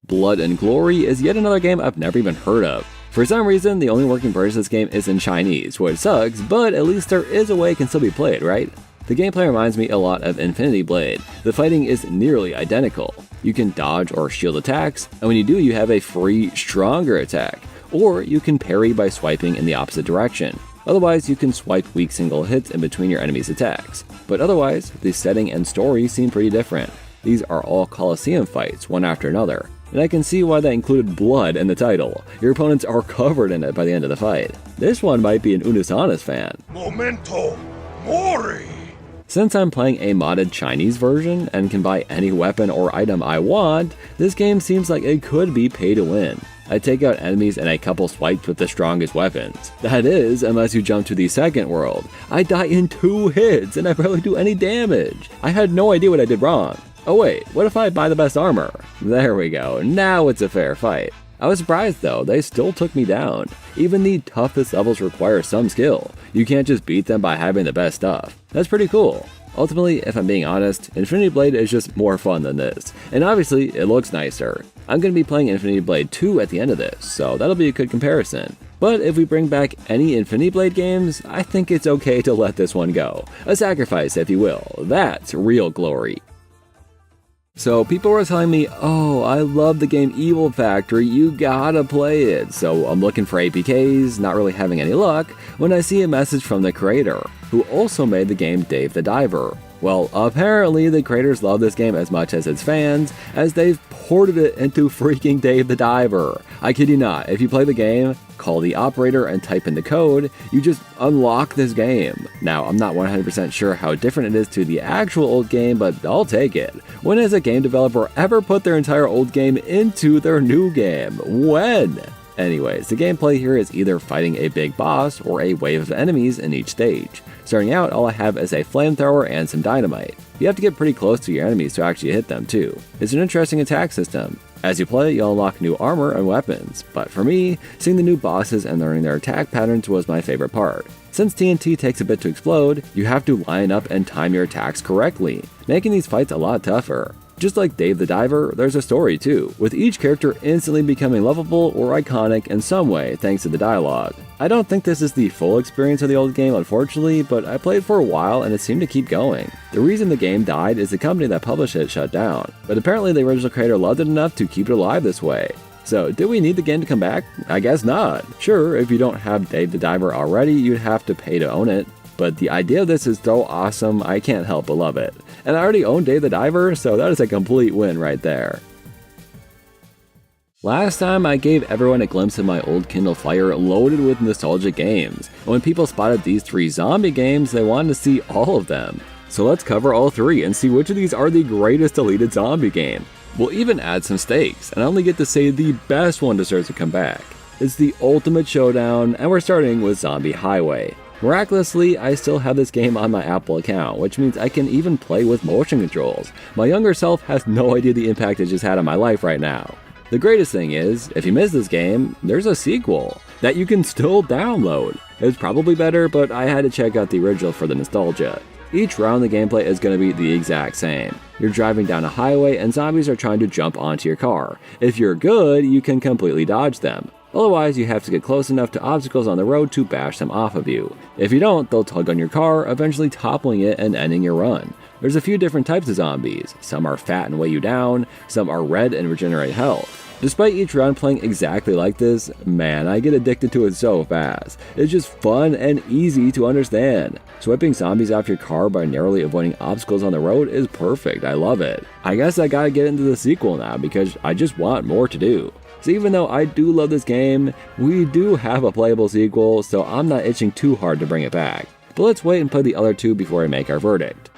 Blood and Glory is yet another game I've never even heard of. For some reason, the only working version of this game is in Chinese, which sucks, but at least there is a way it can still be played, right? The gameplay reminds me a lot of Infinity Blade. The fighting is nearly identical. You can dodge or shield attacks, and when you do, you have a free, stronger attack. Or you can parry by swiping in the opposite direction. Otherwise, you can swipe weak single hits in between your enemy's attacks. But otherwise, the setting and story seem pretty different. These are all Coliseum fights, one after another. And I can see why that included blood in the title. Your opponents are covered in it by the end of the fight. This one might be an Unisonus fan. Momento Mori! Since I'm playing a modded Chinese version and can buy any weapon or item I want, this game seems like it could be pay to win. I take out enemies in a couple swipes with the strongest weapons. That is, unless you jump to the second world. I die in 2 hits and I barely do any damage. I had no idea what I did wrong. Oh wait, what if I buy the best armor? There we go, now it's a fair fight. I was surprised though, they still took me down. Even the toughest levels require some skill. You can't just beat them by having the best stuff. That's pretty cool. Ultimately, if I'm being honest, Infinity Blade is just more fun than this, and obviously it looks nicer. I'm going to be playing Infinity Blade 2 at the end of this, so that'll be a good comparison. But if we bring back any Infinity Blade games, I think it's okay to let this one go. A sacrifice, if you will. That's real glory. So people were telling me, oh, I love the game Evil Factory, you gotta play it. So I'm looking for APKs, not really having any luck, when I see a message from the creator, who also made the game Dave the Diver. Well, apparently the creators love this game as much as its fans, as they've ported it into freaking Dave the Diver. I kid you not, if you play the game, call the operator and type in the code, you just unlock this game. Now, I'm not 100% sure how different it is to the actual old game, but I'll take it. When has a game developer ever put their entire old game into their new game? When? Anyways, the gameplay here is either fighting a big boss or a wave of enemies in each stage. Starting out, all I have is a flamethrower and some dynamite. You have to get pretty close to your enemies to actually hit them too. It's an interesting attack system. As you play, you'll unlock new armor and weapons, but for me, seeing the new bosses and learning their attack patterns was my favorite part. Since TNT takes a bit to explode, you have to line up and time your attacks correctly, making these fights a lot tougher. Just like Dave the Diver, there's a story too, with each character instantly becoming lovable or iconic in some way thanks to the dialogue. I don't think this is the full experience of the old game unfortunately, but I played for a while and it seemed to keep going. The reason the game died is the company that published it shut down, but apparently the original creator loved it enough to keep it alive this way. So, do we need the game to come back? I guess not. Sure, if you don't have Dave the Diver already, you'd have to pay to own it. But the idea of this is so awesome, I can't help but love it. And I already own Dave the Diver, so that is a complete win right there. Last time I gave everyone a glimpse of my old Kindle Fire loaded with nostalgic games. And when people spotted these 3 zombie games, they wanted to see all of them. So let's cover all 3 and see which of these are the greatest deleted zombie game. We'll even add some stakes, and I only get to say the best one deserves to come back. It's the ultimate showdown, and we're starting with Zombie Highway. Miraculously, I still have this game on my Apple account, which means I can even play with motion controls. My younger self has no idea the impact it just had on my life right now. The greatest thing is, if you miss this game, there's a sequel that you can still download. It's probably better, but I had to check out the original for the nostalgia. Each round the gameplay is going to be the exact same. You're driving down a highway and zombies are trying to jump onto your car. If you're good, you can completely dodge them. Otherwise, you have to get close enough to obstacles on the road to bash them off of you. If you don't, they'll tug on your car, eventually toppling it and ending your run. There's a few different types of zombies. Some are fat and weigh you down, some are red and regenerate health. Despite each round playing exactly like this, man, I get addicted to it so fast. It's just fun and easy to understand. Swiping zombies off your car by narrowly avoiding obstacles on the road is perfect, I love it. I guess I gotta get into the sequel now because I just want more to do. So even though I do love this game, we do have a playable sequel, so I'm not itching too hard to bring it back. But let's wait and play the other 2 before I make our verdict.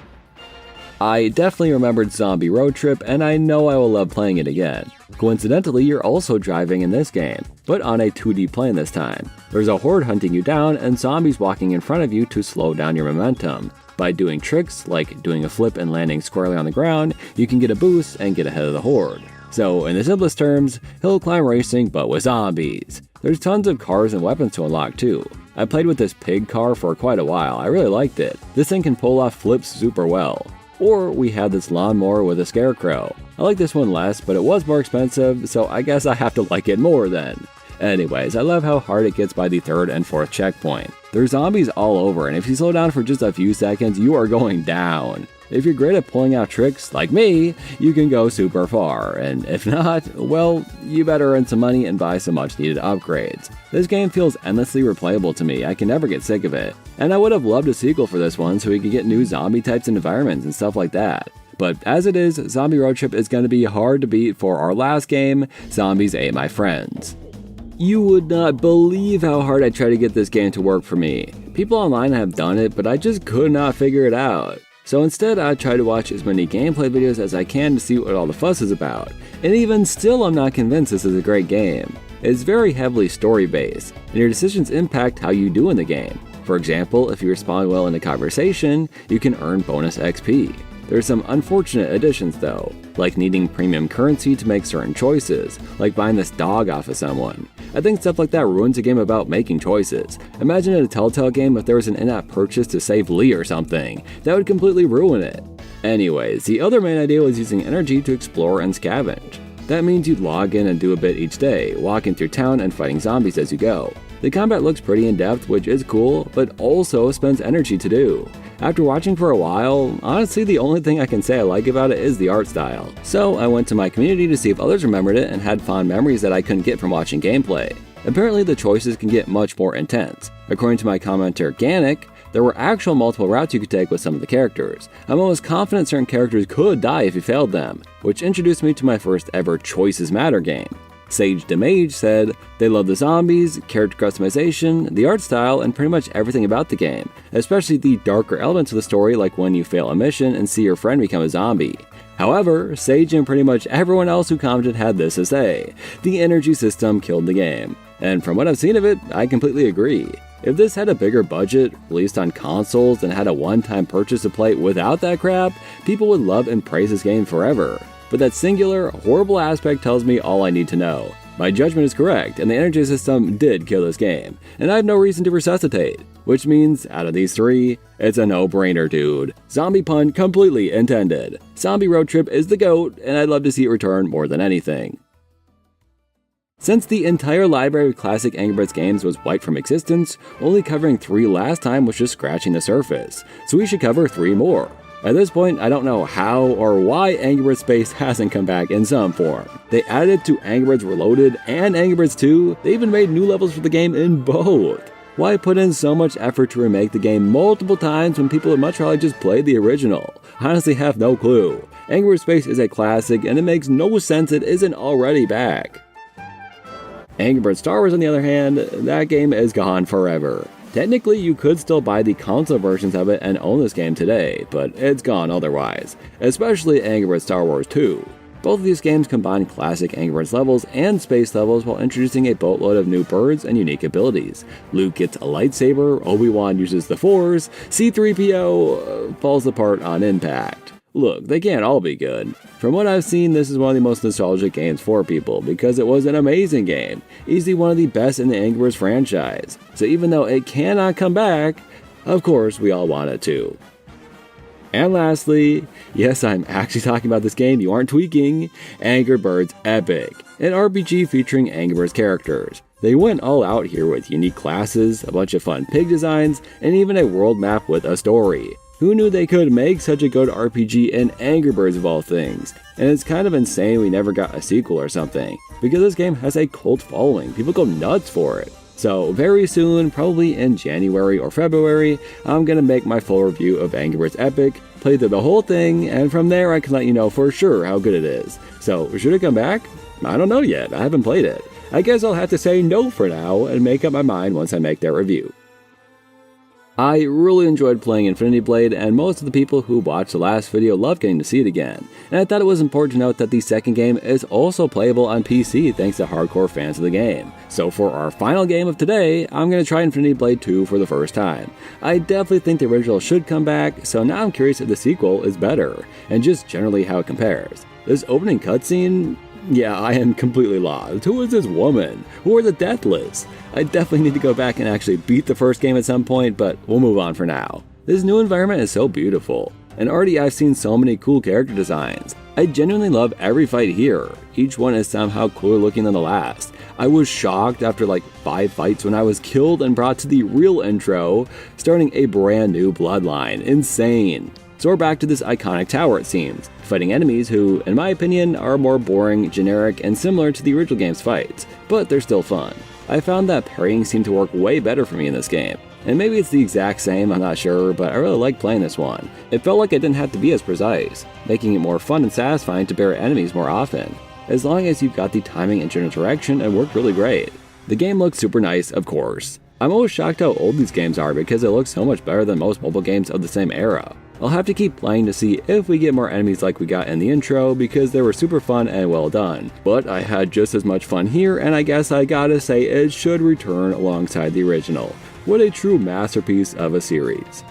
I definitely remembered Zombie Road Trip, and I know I will love playing it again. Coincidentally, you're also driving in this game, but on a 2D plane this time. There's a horde hunting you down and zombies walking in front of you to slow down your momentum. By doing tricks, like doing a flip and landing squarely on the ground, you can get a boost and get ahead of the horde. So, in the simplest terms, hill climb racing but with zombies. There's tons of cars and weapons to unlock too. I played with this pig car for quite a while, I really liked it. This thing can pull off flips super well. Or we had this lawnmower with a scarecrow. I like this one less, but it was more expensive, so I guess I have to like it more then. Anyways, I love how hard it gets by the 3rd and 4th checkpoint. There's zombies all over, and if you slow down for just a few seconds, you are going down. If you're great at pulling out tricks, like me, you can go super far, and if not, well, you better earn some money and buy some much needed upgrades. This game feels endlessly replayable to me, I can never get sick of it. And I would have loved a sequel for this one so we could get new zombie types and environments and stuff like that. But as it is, Zombie Road Trip is going to be hard to beat for our last game, Zombies Ate My Friends. You would not believe how hard I tried to get this game to work for me. People online have done it, but I just could not figure it out. So instead, I try to watch as many gameplay videos as I can to see what all the fuss is about. And even still, I'm not convinced this is a great game. It's very heavily story-based, and your decisions impact how you do in the game. For example, if you respond well in a conversation, you can earn bonus XP. There's some unfortunate additions though, like needing premium currency to make certain choices, like buying this dog off of someone. I think stuff like that ruins a game about making choices. Imagine in a Telltale game if there was an in-app purchase to save Lee or something. That would completely ruin it. Anyways, the other main idea was using energy to explore and scavenge. That means you'd log in and do a bit each day, walking through town and fighting zombies as you go. The combat looks pretty in-depth, which is cool, but also spends energy to do. After watching for a while, honestly the only thing I can say I like about it is the art style. So I went to my community to see if others remembered it and had fond memories that I couldn't get from watching gameplay. Apparently the choices can get much more intense. According to my commenter Ganic, there were actual multiple routes you could take with some of the characters. I'm almost confident certain characters could die if you failed them, which introduced me to my first ever Choices Matter game. Sage DeMage said they love the zombies, character customization, the art style, and pretty much everything about the game, especially the darker elements of the story like when you fail a mission and see your friend become a zombie. However, Sage and pretty much everyone else who commented had this to say: the energy system killed the game. And from what I've seen of it, I completely agree. If this had a bigger budget, released on consoles, and had a one-time purchase to play without that crap, people would love and praise this game forever. But that singular, horrible aspect tells me all I need to know. My judgment is correct, and the energy system did kill this game, and I have no reason to resuscitate. Which means, out of these three, it's a no-brainer, dude. Zombie pun completely intended. Zombie Road Trip is the GOAT, and I'd love to see it return more than anything. Since the entire library of classic Angry Birds games was wiped from existence, only covering 3 last time was just scratching the surface, so we should cover 3 more. At this point, I don't know how or why Angry Birds Space hasn't come back in some form. They added it to Angry Birds Reloaded and Angry Birds 2, they even made new levels for the game in both. Why put in so much effort to remake the game multiple times when people would much rather just play the original? I honestly have no clue. Angry Birds Space is a classic, and it makes no sense it isn't already back. Angry Birds Star Wars, on the other hand, that game is gone forever. Technically, you could still buy the console versions of it and own this game today, but it's gone otherwise, especially Angry Birds Star Wars 2. Both of these games combine classic Angry Birds levels and space levels while introducing a boatload of new birds and unique abilities. Luke gets a lightsaber, Obi-Wan uses the Force, C-3PO falls apart on impact. Look, they can't all be good. From what I've seen, this is one of the most nostalgic games for people because it was an amazing game, easily one of the best in the Angry Birds franchise. So even though it cannot come back, of course we all want it to. And lastly, yes, I'm actually talking about this game, you aren't tweaking, Angry Birds Epic, an RPG featuring Angry Birds characters. They went all out here with unique classes, a bunch of fun pig designs, and even a world map with a story. Who knew they could make such a good RPG in Angry Birds of all things? And it's kind of insane we never got a sequel or something, because this game has a cult following, people go nuts for it. So very soon, probably in January or February, I'm gonna make my full review of Angry Birds Epic, play through the whole thing, and from there I can let you know for sure how good it is. So should it come back? I don't know yet, I haven't played it. I guess I'll have to say no for now and make up my mind once I make that review. I really enjoyed playing Infinity Blade, and most of the people who watched the last video loved getting to see it again. And I thought it was important to note that the second game is also playable on PC thanks to hardcore fans of the game. So for our final game of today, I'm going to try Infinity Blade 2 for the first time. I definitely think the original should come back, so now I'm curious if the sequel is better, and just generally how it compares. This opening cutscene? Yeah, I am completely lost. Who is this woman? Who are the Deathless? I definitely need to go back and actually beat the first game at some point, but we'll move on for now. This new environment is so beautiful, and already I've seen so many cool character designs. I genuinely love every fight here. Each one is somehow cooler looking than the last. I was shocked after like 5 fights when I was killed and brought to the real intro, starting a brand new bloodline. Insane. So we're back to this iconic tower, it seems, fighting enemies who, in my opinion, are more boring, generic, and similar to the original game's fights, but they're still fun. I found that parrying seemed to work way better for me in this game, and maybe it's the exact same, I'm not sure, but I really like playing this one. It felt like it didn't have to be as precise, making it more fun and satisfying to bear enemies more often, as long as you've got the timing and general direction, it worked really great. The game looks super nice, of course. I'm always shocked how old these games are because it looks so much better than most mobile games of the same era. I'll have to keep playing to see if we get more enemies like we got in the intro because they were super fun and well done. But I had just as much fun here, and I guess I gotta say it should return alongside the original. What a true masterpiece of a series.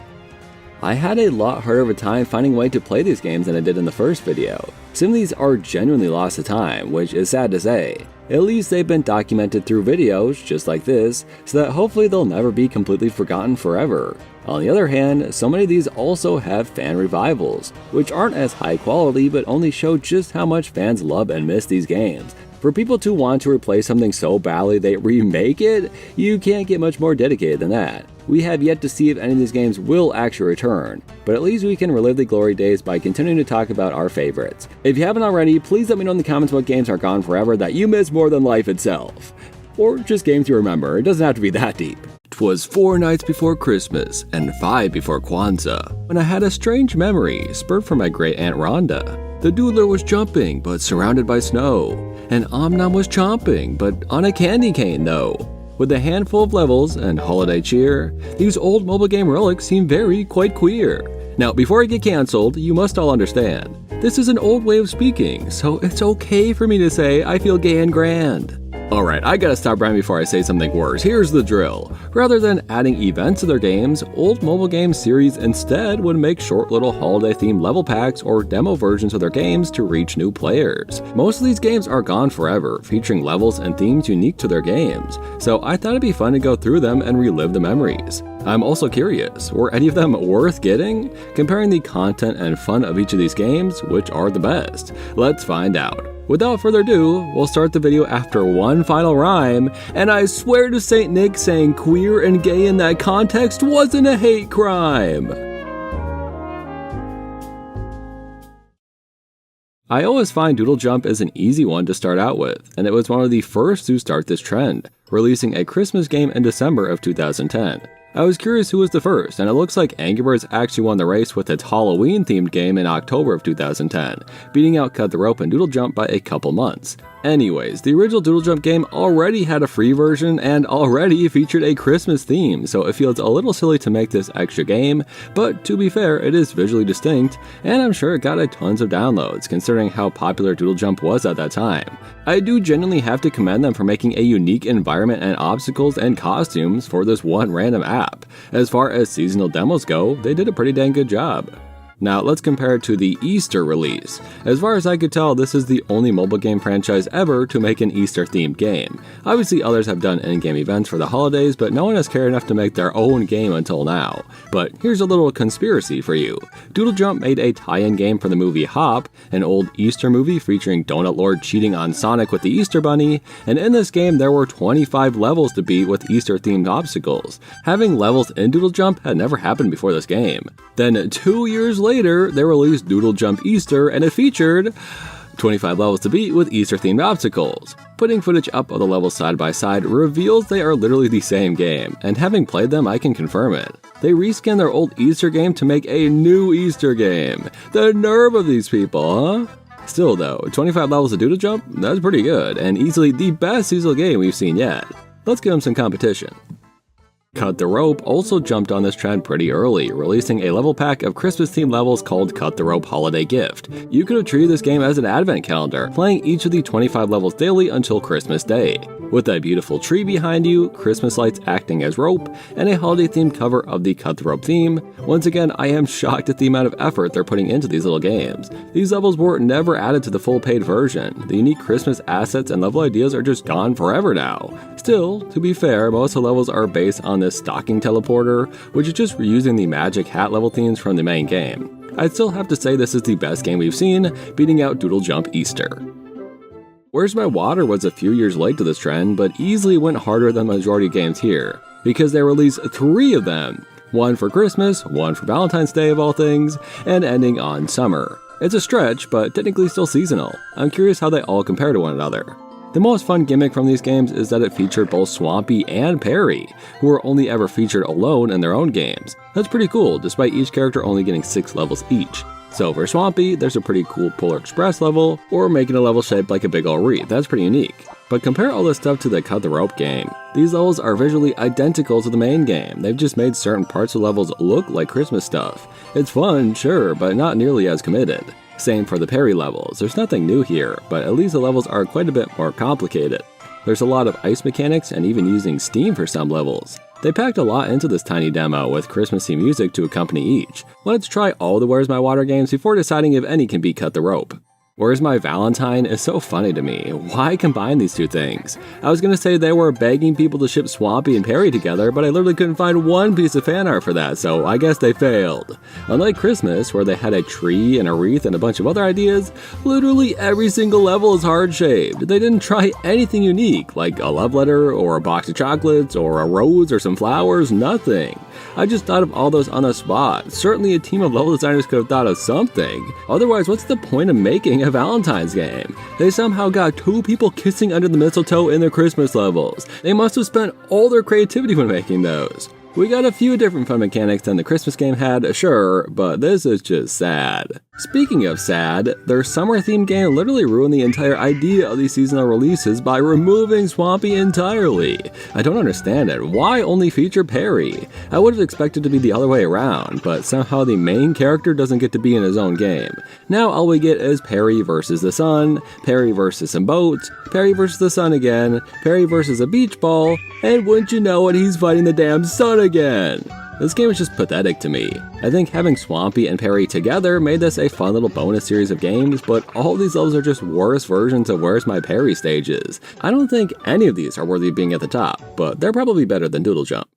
I had a lot harder of a time finding a way to play these games than I did in the first video. Some of these are genuinely lost to time, which is sad to say. At least they've been documented through videos, just like this, so that hopefully they'll never be completely forgotten forever. On the other hand, so many of these also have fan revivals, which aren't as high quality but only show just how much fans love and miss these games. For people to want to replace something so badly they remake it, you can't get much more dedicated than that. We have yet to see if any of these games will actually return, but at least we can relive the glory days by continuing to talk about our favorites. If you haven't already, please let me know in the comments what games are gone forever that you miss more than life itself. Or just games you remember, it doesn't have to be that deep. 'Twas 4 nights before Christmas and 5 before Kwanzaa, when I had a strange memory spurred from my great aunt Rhonda. The doodler was jumping, but surrounded by snow, and Om Nom was chomping, but on a candy cane though. With a handful of levels and holiday cheer, these old mobile game relics seem quite queer. Now, before I get cancelled, you must all understand, this is an old way of speaking, so it's okay for me to say I feel gay and grand. Alright, I gotta stop right before I say something worse. Here's the drill. Rather than adding events to their games, old mobile game series instead would make short little holiday-themed level packs or demo versions of their games to reach new players. Most of these games are gone forever, featuring levels and themes unique to their games, so I thought it'd be fun to go through them and relive the memories. I'm also curious, were any of them worth getting? Comparing the content and fun of each of these games, which are the best? Let's find out. Without further ado, we'll start the video after one final rhyme, and I swear to Saint Nick saying queer and gay in that context wasn't a hate crime! I always find Doodle Jump is an easy one to start out with, and it was one of the first to start this trend, releasing a Christmas game in December of 2010. I was curious who was the first, and it looks like Angry Birds actually won the race with its Halloween-themed game in October of 2010, beating out Cut the Rope and Doodle Jump by a couple months. Anyways, the original Doodle Jump game already had a free version and already featured a Christmas theme, so it feels a little silly to make this extra game, but to be fair, it is visually distinct, and I'm sure it got a tons of downloads considering how popular Doodle Jump was at that time. I do genuinely have to commend them for making a unique environment and obstacles and costumes for this one random app. As far as seasonal demos go, they did a pretty dang good job. Now let's compare it to the Easter release. As far as I could tell, this is the only mobile game franchise ever to make an Easter themed game. Obviously others have done in-game events for the holidays, but no one has cared enough to make their own game until now. But here's a little conspiracy for you. Doodle Jump made a tie-in game for the movie Hop, an old Easter movie featuring Donut Lord cheating on Sonic with the Easter Bunny, and in this game there were 25 levels to beat with Easter themed obstacles. Having levels in Doodle Jump had never happened before this game. Then 2 years later, they released Doodle Jump Easter, and it featured 25 levels to beat with Easter-themed obstacles. Putting footage up of the levels side by side reveals they are literally the same game, and having played them, I can confirm it. They reskinned their old Easter game to make a new Easter game. The nerve of these people, huh? Still though, 25 levels of Doodle Jump? That's pretty good, and easily the best seasonal game we've seen yet. Let's give them some competition. Cut the Rope also jumped on this trend pretty early, releasing a level pack of Christmas-themed levels called Cut the Rope Holiday Gift. You could have treated this game as an advent calendar, playing each of the 25 levels daily until Christmas Day. With a beautiful tree behind you, Christmas lights acting as rope, and a holiday-themed cover of the Cut the Rope theme, once again I am shocked at the amount of effort they're putting into these little games. These levels were never added to the full paid version. The unique Christmas assets and level ideas are just gone forever now. Still, to be fair, most of the levels are based on this stocking teleporter, which is just reusing the magic hat level themes from the main game. I'd still have to say this is the best game we've seen, beating out Doodle Jump Easter. Where's My Water was a few years late to this trend, but easily went harder than the majority of games here, because they released 3 of them. One for Christmas, one for Valentine's Day of all things, and ending on summer. It's a stretch, but technically still seasonal. I'm curious how they all compare to one another. The most fun gimmick from these games is that it featured both Swampy and Perry, who were only ever featured alone in their own games. That's pretty cool, despite each character only getting 6 levels each. So for Swampy, there's a pretty cool Polar Express level, or making a level shaped like a big ol' wreath. That's pretty unique. But compare all this stuff to the Cut the Rope game. These levels are visually identical to the main game. They've just made certain parts of levels look like Christmas stuff. It's fun, sure, but not nearly as committed. Same for the Perry levels. There's nothing new here, but at least the levels are quite a bit more complicated. There's a lot of ice mechanics and even using steam for some levels. They packed a lot into this tiny demo with Christmassy music to accompany each. Let's try all the Where's My Water games before deciding if any can be Cut the Rope. Where's My Valentine is so funny to me. Why combine these two things? I was gonna say they were begging people to ship Swampy and Perry together, but I literally couldn't find one piece of fan art for that, so I guess they failed. Unlike Christmas, where they had a tree and a wreath and a bunch of other ideas, literally every single level is heart-shaped. They didn't try anything unique, like a love letter, or a box of chocolates, or a rose, or some flowers, nothing. I just thought of all those on the spot. Certainly a team of level designers could have thought of something. Otherwise, what's the point of making a Valentine's game? They somehow got 2 people kissing under the mistletoe in their Christmas levels. They must have spent all their creativity when making those. We got a few different fun mechanics than the Christmas game had, sure, but this is just sad. Speaking of sad, their summer-themed game literally ruined the entire idea of these seasonal releases by removing Swampy entirely. I don't understand it. Why only feature Perry? I would have expected it to be the other way around, but somehow the main character doesn't get to be in his own game. Now all we get is Perry versus the sun, Perry versus some boats, Perry versus the sun again, Perry versus a beach ball, and wouldn't you know it, he's fighting the damn sun again. This game is just pathetic to me. I think having Swampy and Perry together made this a fun little bonus series of games, but all these levels are just worse versions of Where's My Perry stages. I don't think any of these are worthy of being at the top, but they're probably better than Doodle Jump.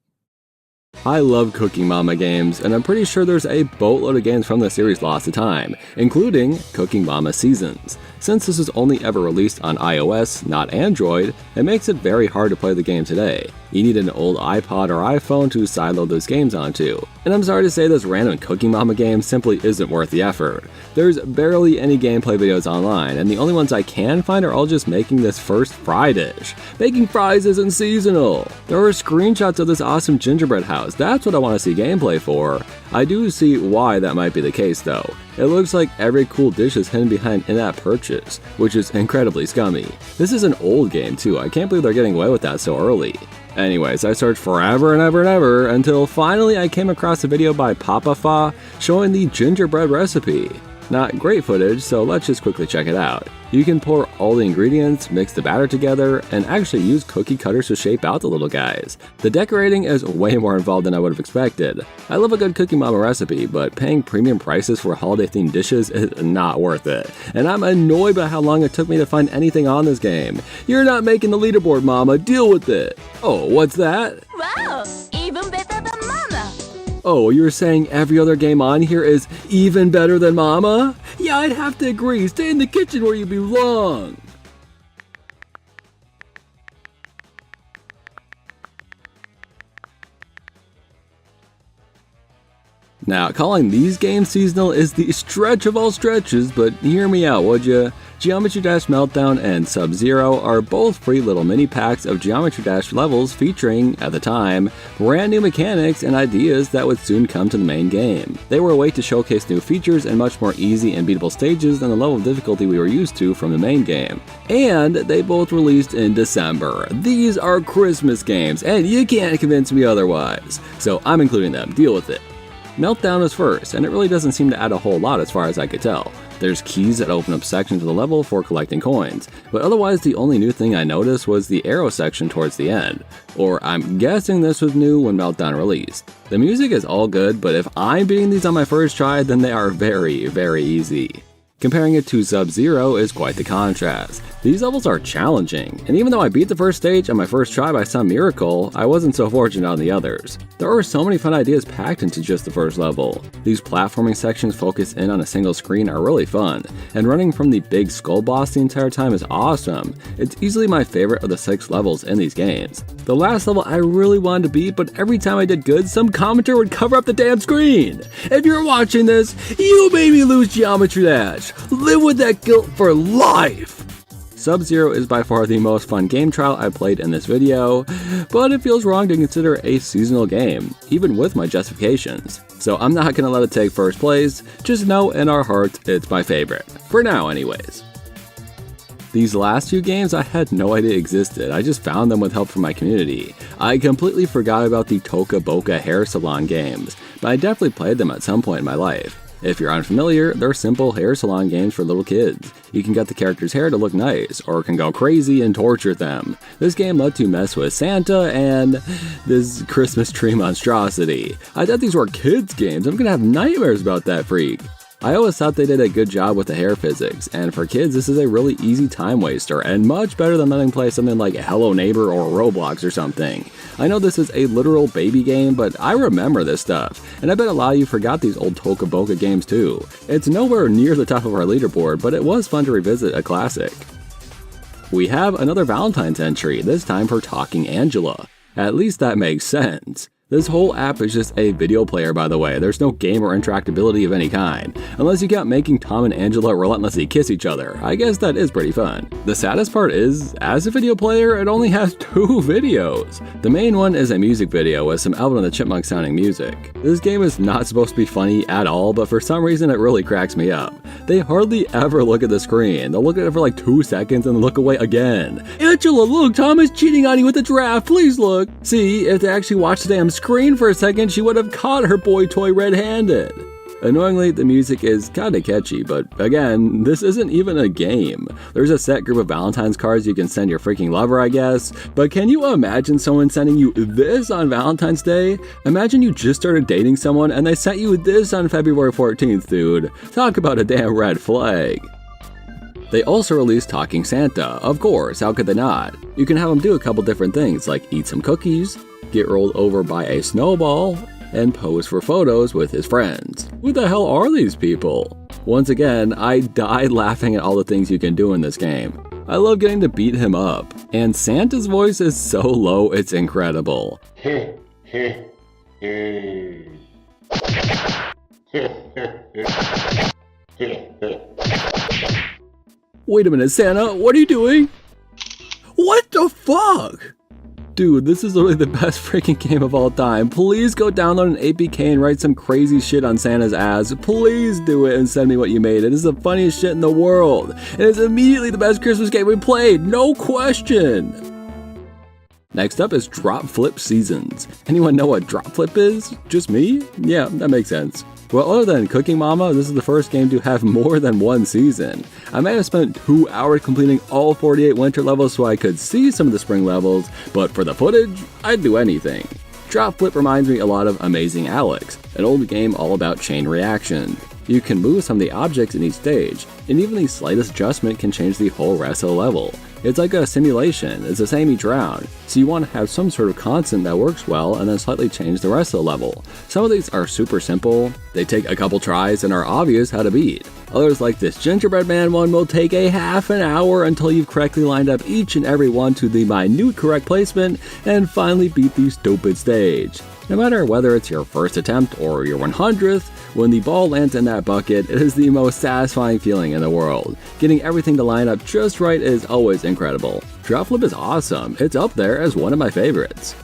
I love Cooking Mama games, and I'm pretty sure there's a boatload of games from the series lost to time, including Cooking Mama Seasons. Since this was only ever released on iOS, not Android, it makes it very hard to play the game today. You need an old iPod or iPhone to sideload those games onto. And I'm sorry to say this random Cooking Mama game simply isn't worth the effort. There's barely any gameplay videos online, and the only ones I can find are all just making this first fry dish. Making fries isn't seasonal! There are screenshots of this awesome gingerbread house, that's what I want to see gameplay for. I do see why that might be the case though. It looks like every cool dish is hidden behind in-app purchase, which is incredibly scummy. This is an old game too, I can't believe they're getting away with that so early. Anyways, I searched forever and ever until finally I came across a video by Papa Fa showing the gingerbread recipe. Not great footage, so let's just quickly check it out. You can pour all the ingredients, mix the batter together, and actually use cookie cutters to shape out the little guys. The decorating is way more involved than I would have expected. I love a good Cooking Mama recipe, but paying premium prices for holiday-themed dishes is not worth it. And I'm annoyed by how long it took me to find anything on this game. You're not making the leaderboard, Mama, deal with it! Oh, what's that? Wow, even better than Mama! Oh, you're saying every other game on here is even better than Mama? Yeah, I'd have to agree. Stay in the kitchen where you belong. Now, calling these games seasonal is the stretch of all stretches, but hear me out, would ya? Geometry Dash Meltdown and Sub-Zero are both free little mini packs of Geometry Dash levels featuring, at the time, brand new mechanics and ideas that would soon come to the main game. They were a way to showcase new features and much more easy and beatable stages than the level of difficulty we were used to from the main game. And they both released in December. These are Christmas games, and you can't convince me otherwise. So I'm including them, deal with it. Meltdown is first, and it really doesn't seem to add a whole lot as far as I could tell. There's keys that open up sections of the level for collecting coins, but otherwise the only new thing I noticed was the arrow section towards the end. Or I'm guessing this was new when Meltdown released. The music is all good, but if I'm beating these on my first try, then they are very, very easy. Comparing it to Sub-Zero is quite the contrast. These levels are challenging, and even though I beat the first stage on my first try by some miracle, I wasn't so fortunate on the others. There are so many fun ideas packed into just the first level. These platforming sections focused in on a single screen are really fun, and running from the big skull boss the entire time is awesome. It's easily my favorite of the 6 levels in these games. The last level I really wanted to beat, but every time I did good, some commenter would cover up the damn screen. If you're watching this, you made me lose Geometry Dash. Live with that guilt for life! Sub-Zero is by far the most fun game trial I played in this video, but it feels wrong to consider a seasonal game, even with my justifications. So I'm not gonna let it take first place, just know in our hearts it's my favorite. For now anyways. These last 2 games I had no idea existed, I just found them with help from my community. I completely forgot about the Toca Boca hair salon games, but I definitely played them at some point in my life. If you're unfamiliar, they're simple hair salon games for little kids. You can get the character's hair to look nice, or can go crazy and torture them. This game led to mess with Santa and this Christmas tree monstrosity. I thought these were kids games, I'm gonna have nightmares about that freak. I always thought they did a good job with the hair physics, and for kids this is a really easy time waster, and much better than letting play something like Hello Neighbor or Roblox or something. I know this is a literal baby game, but I remember this stuff, and I bet a lot of you forgot these old Toca Boca games too. It's nowhere near the top of our leaderboard, but it was fun to revisit a classic. We have another Valentine's entry, this time for Talking Angela. At least that makes sense. This whole app is just a video player, by the way. There's no game or interactability of any kind, unless you count making Tom and Angela relentlessly kiss each other. I guess that is pretty fun. The saddest part is, as a video player, it only has 2 videos. The main one is a music video with some Alvin and the Chipmunks sounding music. This game is not supposed to be funny at all, but for some reason it really cracks me up. They hardly ever look at the screen. They'll look at it for like 2 seconds and then look away again. Angela, look, Tom is cheating on you with the draft, please look. See, if they actually watched the damn screen for a second, she would have caught her boy toy red-handed. Annoyingly, the music is kinda catchy, but again, this isn't even a game. There's a set group of Valentine's cards you can send your freaking lover, I guess, but can you imagine someone sending you this on Valentine's Day? Imagine you just started dating someone and they sent you this on February 14th, dude. Talk about a damn red flag. They also released Talking Santa. Of course, how could they not? You can have him do a couple different things, like eat some cookies, get rolled over by a snowball, and pose for photos with his friends. Who the hell are these people? Once again, I died laughing at all the things you can do in this game. I love getting to beat him up, and Santa's voice is so low it's incredible. Wait a minute, Santa, what are you doing? What the fuck? Dude, this is literally the best freaking game of all time. Please go download an APK and write some crazy shit on Santa's ass. Please do it and send me what you made. It is the funniest shit in the world. It is immediately the best Christmas game we played, no question. Next up is Drop Flip Seasons. Anyone know what Drop Flip is? Just me? Yeah, that makes sense. Well, other than Cooking Mama, this is the first game to have more than 1 season. I may have spent 2 hours completing all 48 winter levels so I could see some of the spring levels, but for the footage, I'd do anything. Drop Flip reminds me a lot of Amazing Alex, an old game all about chain reaction. You can move some of the objects in each stage, and even the slightest adjustment can change the whole rest of the level. It's like a simulation, it's the same each round, so you want to have some sort of constant that works well and then slightly change the rest of the level. Some of these are super simple, they take a couple tries and are obvious how to beat. Others like this Gingerbread Man one will take a half an hour until you've correctly lined up each and every one to the minute correct placement and finally beat the stupid stage. No matter whether it's your first attempt or your 100th, when the ball lands in that bucket, it is the most satisfying feeling in the world. Getting everything to line up just right is always incredible. Drop Flip is awesome, it's up there as one of my favorites.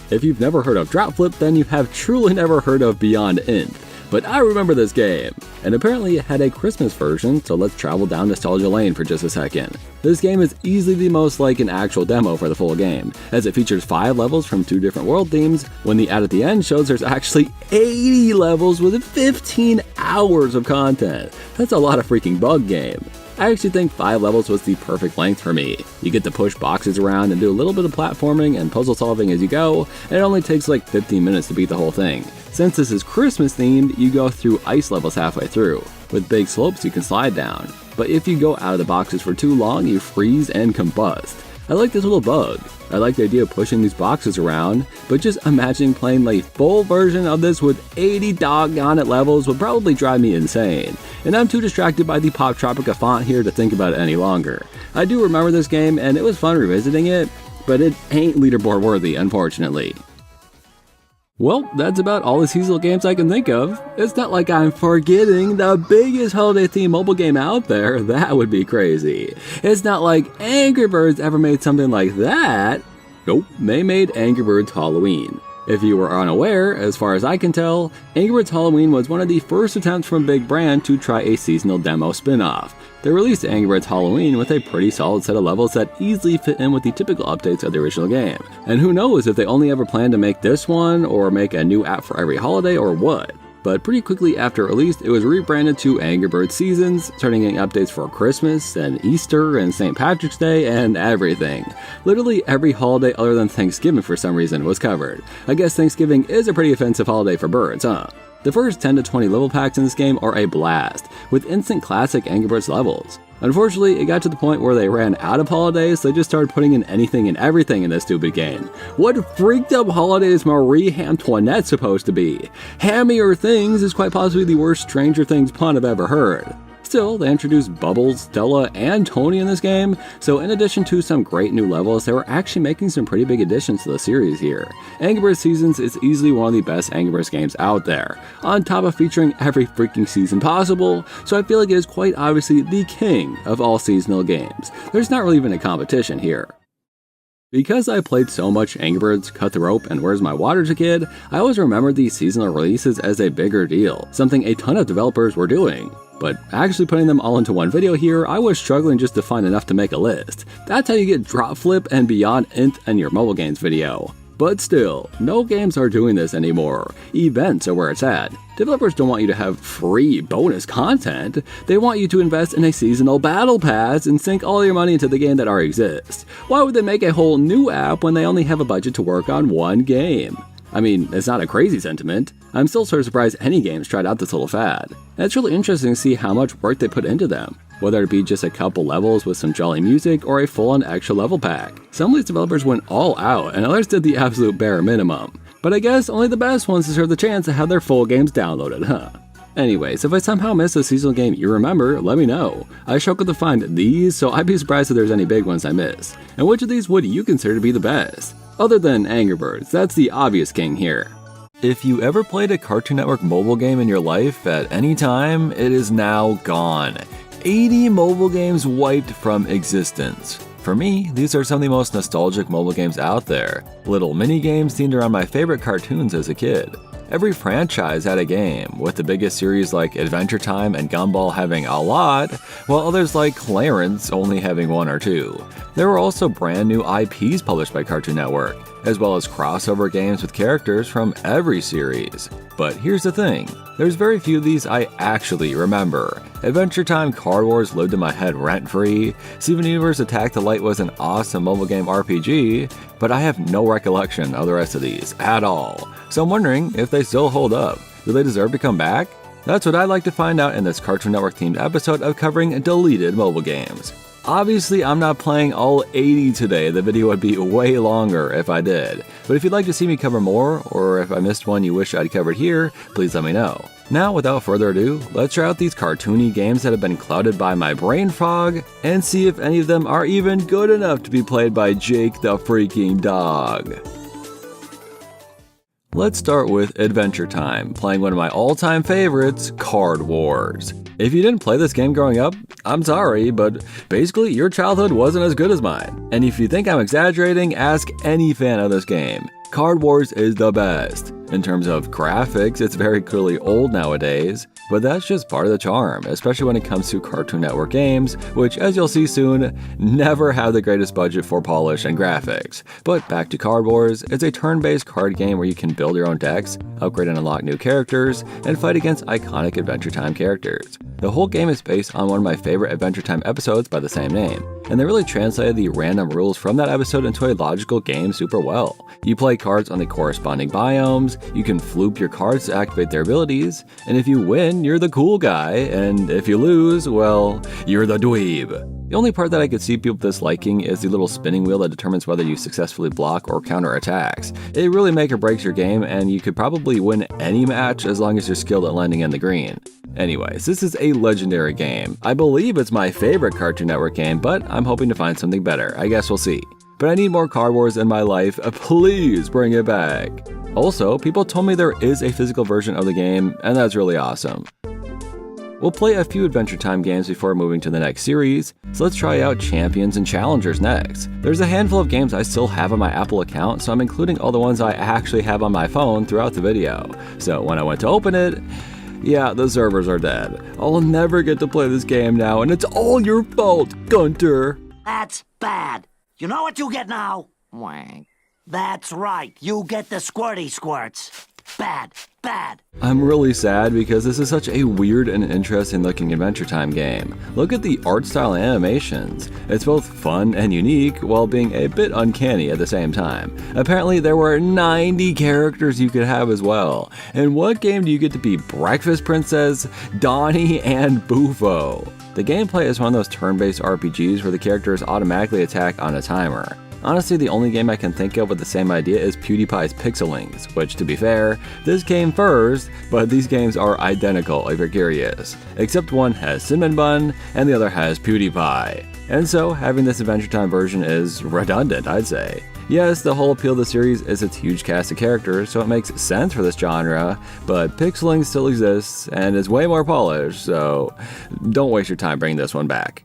If you've never heard of Drop Flip, then you have truly never heard of Beyond Nth. But I remember this game, and apparently it had a Christmas version, so let's travel down nostalgia lane for just a second. This game is easily the most like an actual demo for the full game, as it features 5 levels from 2 different world themes, when the ad at the end shows there's actually 80 levels with 15 hours of content. That's a lot of freaking bug game. I actually think 5 levels was the perfect length for me. You get to push boxes around and do a little bit of platforming and puzzle solving as you go, and it only takes like 15 minutes to beat the whole thing. Since this is Christmas themed, you go through ice levels halfway through, with big slopes you can slide down. But if you go out of the boxes for too long, you freeze and combust. I like this little bug. I like the idea of pushing these boxes around, but just imagining playing a full version of this with 80 doggone it levels would probably drive me insane. And I'm too distracted by the Pop Tropica font here to think about it any longer. I do remember this game and it was fun revisiting it, but it ain't leaderboard worthy, unfortunately. Well, that's about all the seasonal games I can think of. It's not like I'm forgetting the biggest holiday-themed mobile game out there. That would be crazy. It's not like Angry Birds ever made something like that. Nope, they made Angry Birds Halloween. If you were unaware, as far as I can tell, Angry Birds Halloween was one of the first attempts from a big brand to try a seasonal demo spin-off. They released Angry Birds Halloween with a pretty solid set of levels that easily fit in with the typical updates of the original game. And who knows if they only ever plan to make this one, or make a new app for every holiday, or what. But pretty quickly after release, it was rebranded to Angry Birds Seasons, starting getting updates for Christmas, and Easter, and St. Patrick's Day, and everything. Literally every holiday other than Thanksgiving for some reason was covered. I guess Thanksgiving is a pretty offensive holiday for birds, huh? The first 10 to 20 level packs in this game are a blast, with instant classic Angry Birds levels. Unfortunately, it got to the point where they ran out of holidays, so they just started putting in anything and everything in this stupid game. What freaked up holiday is Marie Antoinette supposed to be? Hammier Things is quite possibly the worst Stranger Things pun I've ever heard. Still, they introduced Bubbles, Stella, and Tony in this game, so in addition to some great new levels, they were actually making some pretty big additions to the series here. Angry Birds Seasons is easily one of the best Angry Birds games out there, on top of featuring every freaking season possible, so I feel like it is quite obviously the king of all seasonal games. There's not really even a competition here. Because I played so much Angry Birds, Cut the Rope, and Where's My Water as a kid, I always remembered these seasonal releases as a bigger deal, something a ton of developers were doing. But actually putting them all into one video here, I was struggling just to find enough to make a list. That's how you get Drop Flip and Beyond Nth in your mobile games video. But still, no games are doing this anymore. Events are where it's at. Developers don't want you to have free bonus content. They want you to invest in a seasonal battle pass and sink all your money into the game that already exists. Why would they make a whole new app when they only have a budget to work on one game? I mean, it's not a crazy sentiment. I'm still sort of surprised any games tried out this little fad. And it's really interesting to see how much work they put into them, whether it be just a couple levels with some jolly music or a full-on extra level pack. Some of these developers went all out and others did the absolute bare minimum. But I guess only the best ones deserve the chance to have their full games downloaded, huh? Anyways, if I somehow missed a seasonal game you remember, let me know. I struggled to find these, so I'd be surprised if there's any big ones I missed. And which of these would you consider to be the best? Other than Angry Birds, that's the obvious king here. If you ever played a Cartoon Network mobile game in your life at any time, it is now gone. 80 mobile games wiped from existence. For me, these are some of the most nostalgic mobile games out there. Little mini games themed around my favorite cartoons as a kid. Every franchise had a game, with the biggest series like Adventure Time and Gumball having a lot, while others like Clarence only having one or two. There were also brand new IPs published by Cartoon Network, as well as crossover games with characters from every series. But here's the thing, there's very few of these I actually remember. Adventure Time Card Wars lived in my head rent-free, Steven Universe Attack the Light was an awesome mobile game RPG, but I have no recollection of the rest of these at all. So I'm wondering if they still hold up. Do they deserve to come back? That's what I'd like to find out in this Cartoon Network themed episode of covering deleted mobile games. Obviously, I'm not playing all 80 today, the video would be way longer if I did. But if you'd like to see me cover more, or if I missed one you wish I'd covered here, please let me know. Now, without further ado, let's try out these cartoony games that have been clouded by my brain fog, and see if any of them are even good enough to be played by Jake the freaking dog. Let's start with Adventure Time, playing one of my all-time favorites, Card Wars. If you didn't play this game growing up, I'm sorry, but basically your childhood wasn't as good as mine. And if you think I'm exaggerating, ask any fan of this game. Card Wars is the best. In terms of graphics, it's very clearly old nowadays, but that's just part of the charm, especially when it comes to Cartoon Network games, which, as you'll see soon, never have the greatest budget for polish and graphics. But back to Card Wars, it's a turn-based card game where you can build your own decks, upgrade and unlock new characters, and fight against iconic Adventure Time characters. The whole game is based on one of my favorite Adventure Time episodes by the same name, and they really translated the random rules from that episode into a logical game super well. You play cards on the corresponding biomes, you can floop your cards to activate their abilities, and if you win, you're the cool guy, and if you lose, well, you're the dweeb. The only part that I could see people disliking is the little spinning wheel that determines whether you successfully block or counter attacks. It really make or breaks your game, and you could probably win any match as long as you're skilled at landing in the green. Anyways, this is a legendary game. I believe it's my favorite Cartoon Network game, but I'm hoping to find something better. I guess we'll see. But I need more Card Wars in my life. Please bring it back. Also, people told me there is a physical version of the game, and that's really awesome. We'll play a few Adventure Time games before moving to the next series, so let's try out Champions and Challengers next. There's a handful of games I still have on my Apple account, so I'm including all the ones I actually have on my phone throughout the video. So when I went to open it, yeah, the servers are dead. I'll never get to play this game now, and it's all your fault, Gunter. That's bad. You know what you get now? Wank. That's right. You get the squirty squirts. Bad. Bad. I'm really sad because this is such a weird and interesting looking Adventure Time game. Look at the art style and animations. It's both fun and unique while being a bit uncanny at the same time. Apparently there were 90 characters you could have as well. In what game do you get to be Breakfast Princess, Donnie, and Bufo? The gameplay is one of those turn-based RPGs where the characters automatically attack on a timer. Honestly, the only game I can think of with the same idea is PewDiePie's Pixelings, which, to be fair, this came first, but these games are identical if you're curious, except one has Cinnamon Bun and the other has PewDiePie. And so, having this Adventure Time version is redundant, I'd say. Yes, the whole appeal of the series is its huge cast of characters, so it makes sense for this genre, but Pixeling still exists and is way more polished, so don't waste your time bringing this one back.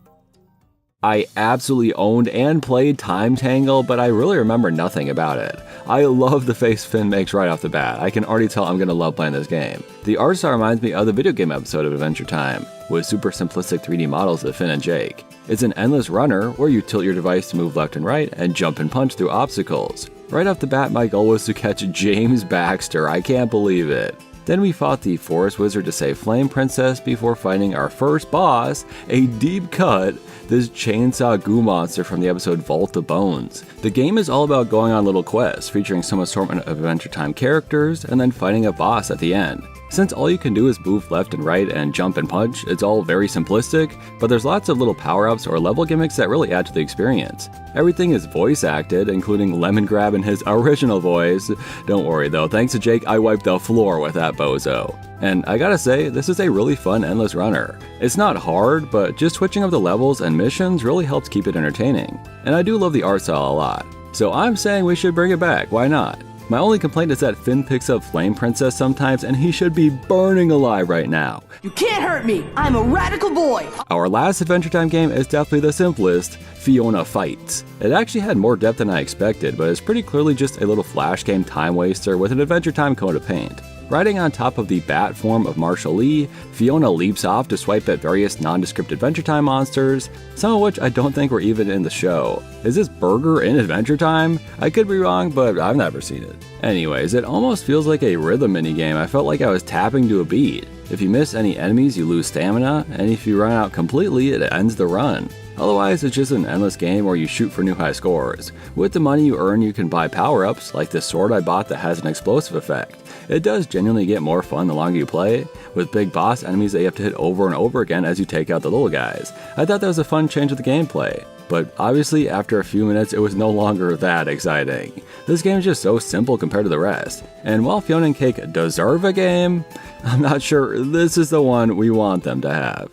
I absolutely owned and played Time Tangle, but I really remember nothing about it. I love the face Finn makes right off the bat. I can already tell I'm gonna love playing this game. The art style reminds me of the video game episode of Adventure Time, with super simplistic 3D models of Finn and Jake. It's an endless runner where you tilt your device to move left and right and jump and punch through obstacles. Right off the bat, my goal was to catch James Baxter. I can't believe it. Then we fought the Forest Wizard to save Flame Princess before fighting our first boss, a deep cut, this chainsaw goo monster from the episode Vault of Bones. The game is all about going on little quests, featuring some assortment of Adventure Time characters, and then fighting a boss at the end. Since all you can do is move left and right and jump and punch, it's all very simplistic, but there's lots of little power-ups or level gimmicks that really add to the experience. Everything is voice acted, including Lemongrab in his original voice. Don't worry though, thanks to Jake, I wiped the floor with that bozo. And I gotta say, this is a really fun endless runner. It's not hard, but just switching up the levels and missions really helps keep it entertaining. And I do love the art style a lot. So I'm saying we should bring it back, why not? My only complaint is that Finn picks up Flame Princess sometimes and he should be burning alive right now. You can't hurt me! I'm a radical boy! Our last Adventure Time game is definitely the simplest, Fiona Fights. It actually had more depth than I expected, but it's pretty clearly just a little flash game time waster with an Adventure Time coat of paint. Riding on top of the bat form of Marshall Lee, Fiona leaps off to swipe at various nondescript Adventure Time monsters, some of which I don't think were even in the show. Is this Burger in Adventure Time? I could be wrong, but I've never seen it. Anyways, it almost feels like a rhythm minigame. I felt like I was tapping to a beat. If you miss any enemies, you lose stamina, and if you run out completely, it ends the run. Otherwise, it's just an endless game where you shoot for new high scores. With the money you earn, you can buy power-ups, like this sword I bought that has an explosive effect. It does genuinely get more fun the longer you play, with big boss enemies that you have to hit over and over again as you take out the little guys. I thought that was a fun change of the gameplay, but obviously after a few minutes it was no longer that exciting. This game is just so simple compared to the rest, and while Fiona and Cake deserve a game, I'm not sure this is the one we want them to have.